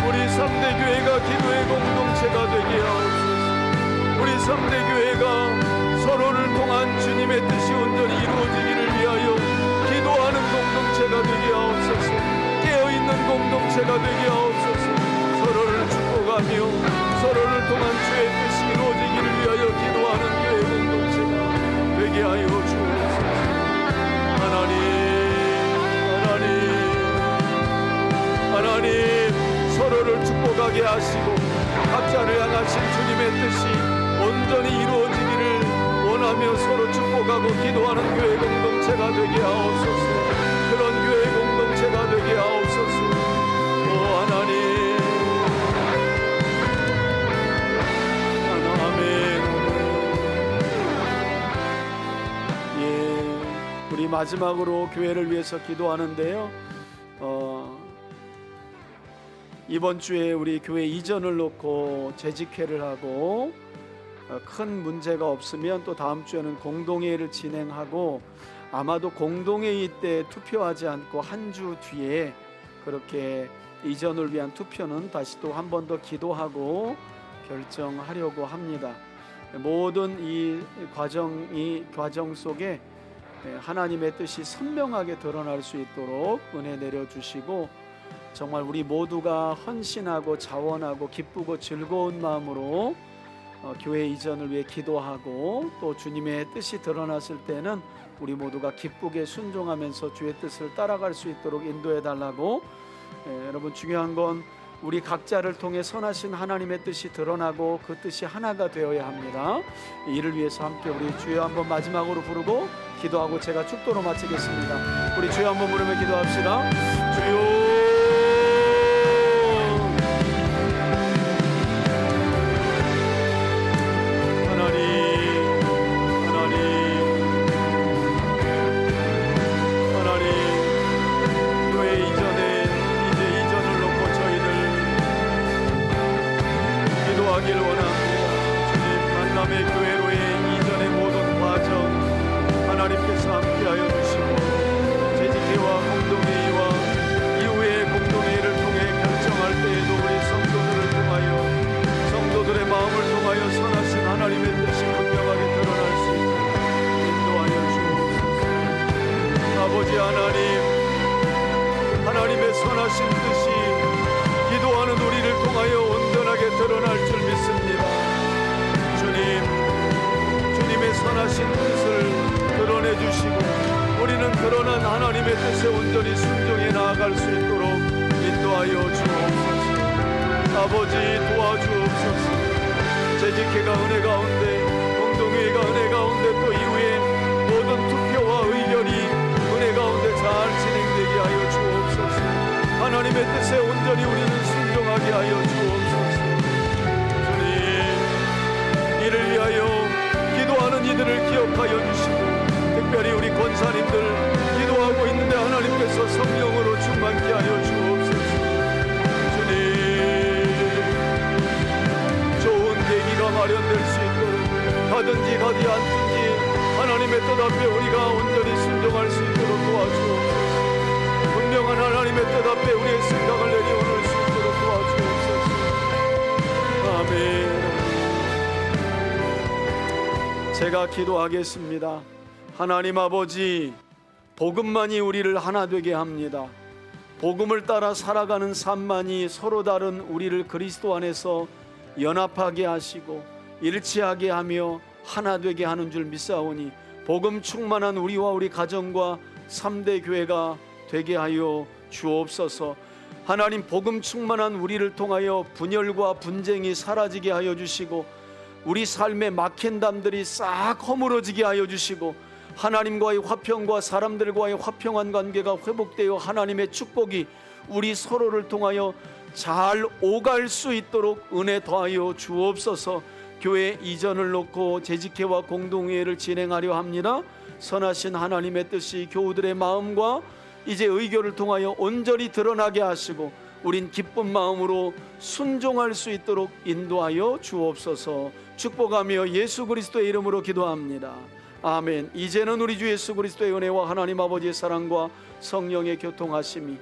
우리 3대 교회가 기도의 공동체가 되게 하옵소서. 우리 3대 교회가 서로를 통한 주님의 뜻이 온전히 이루어지기를 위하여 기도하는 공동체가 되게 하옵소서. 깨어있는 공동체가 되게 하옵소서. 서로를 축복하며 서로를 통한 주의 뜻이 이루어지기를 위하여 기도하는 교회 공동체가 되게 하여 주옵소서. 하나님 서로를 축복하게 하시고 각자를 향하신 주님의 뜻이 온전히 이루어지기를 원하며 서로 축복하고 기도하는 교회 공동체가 되게 하옵소서. 그런 교회 공동체가 되게 하옵소서. 오 하나님 우리 마지막으로 교회를 위해서 기도하는데요. 이번 주에 우리 교회 이전을 놓고 재직회를 하고 큰 문제가 없으면 또 다음 주에는 공동회의를 진행하고 아마도 공동회의 때 투표하지 않고 한 주 뒤에 그렇게 이전을 위한 투표는 다시 또 한 번 더 기도하고 결정하려고 합니다. 모든 이 과정 속에 하나님의 뜻이 선명하게 드러날 수 있도록 은혜 내려주시고 정말 우리 모두가 헌신하고 자원하고 기쁘고 즐거운 마음으로 교회 이전을 위해 기도하고 또 주님의 뜻이 드러났을 때는 우리 모두가 기쁘게 순종하면서 주의 뜻을 따라갈 수 있도록 인도해 달라고. 여러분 중요한 건 우리 각자를 통해 선하신 하나님의 뜻이 드러나고 그 뜻이 하나가 되어야 합니다. 이를 위해서 함께 우리 주여 한번 마지막으로 부르고 기도하고 제가 축도로 마치겠습니다. 우리 주여 한번 부르며 기도합시다. 주여 하나님의 선하신 뜻이 기도하는 우리를 통하여 온전하게 드러날 줄 믿습니다. 주님의 선하신 뜻을 드러내 주시고 우리는 드러난 하나님의 뜻에 온전히 순종해 나아갈 수 있도록 인도하여 주옵소서. 아버지 도와주옵소서. 재직회가 은혜 가운데 공동회의가 은혜 가운데 또 이후에 모든 투표와 의견이 은혜 가운데 잘 진행되게 하여 주옵소서. 하나님의 뜻에 온전히 우리는 순종하게 하여 주옵소서. 주님, 이를 위하여 기도하는 이들을 기억하여 주시고 특별히 우리 권사님들 기도하고 있는데 하나님께서 주옵소서. 성령으로 충만케 하여 주옵소서. 주님, 좋은 계기가 마련될 수 있도록 가든지 가지 않든지 하나님의 뜻 앞에 우리가 온전히 순종할 수 있도록 도와주옵소서. 분명한 하나님의 뜻 앞에 우리의 생각을 내려놓을 수 있도록 도와주옵소서. 아멘. 제가 기도하겠습니다. 하나님 아버지, 복음만이 우리를 하나 되게 합니다. 복음을 따라 살아가는 삶만이 서로 다른 우리를 그리스도 안에서 연합하게 하시고 일치하게 하며 하나 되게 하는 줄 믿사오니 복음 충만한 우리와 우리 가정과 3대 교회가 되게 하여 주옵소서. 하나님, 복음 충만한 우리를 통하여 분열과 분쟁이 사라지게 하여 주시고 우리 삶의 막힌 담들이 싹 허물어지게 하여 주시고 하나님과의 화평과 사람들과의 화평한 관계가 회복되어 하나님의 축복이 우리 서로를 통하여 잘 오갈 수 있도록 은혜 더하여 주옵소서. 교회 이전을 놓고 재직회와 공동회의를 진행하려 합니다. 선하신 하나님의 뜻이 교우들의 마음과 이제 의교를 통하여 온전히 드러나게 하시고 우린 기쁜 마음으로 순종할 수 있도록 인도하여 주옵소서. 축복하며 예수 그리스도의 이름으로 기도합니다. 아멘. 이제는 우리 주 예수 그리스도의 은혜와 하나님 아버지의 사랑과 성령의 교통하심이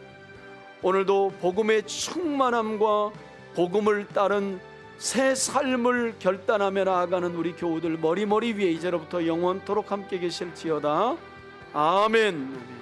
오늘도 복음의 충만함과 복음을 따른 새 삶을 결단하며 나아가는 우리 교우들 머리머리 위에 이제로부터 영원토록 함께 계실지어다. 아멘.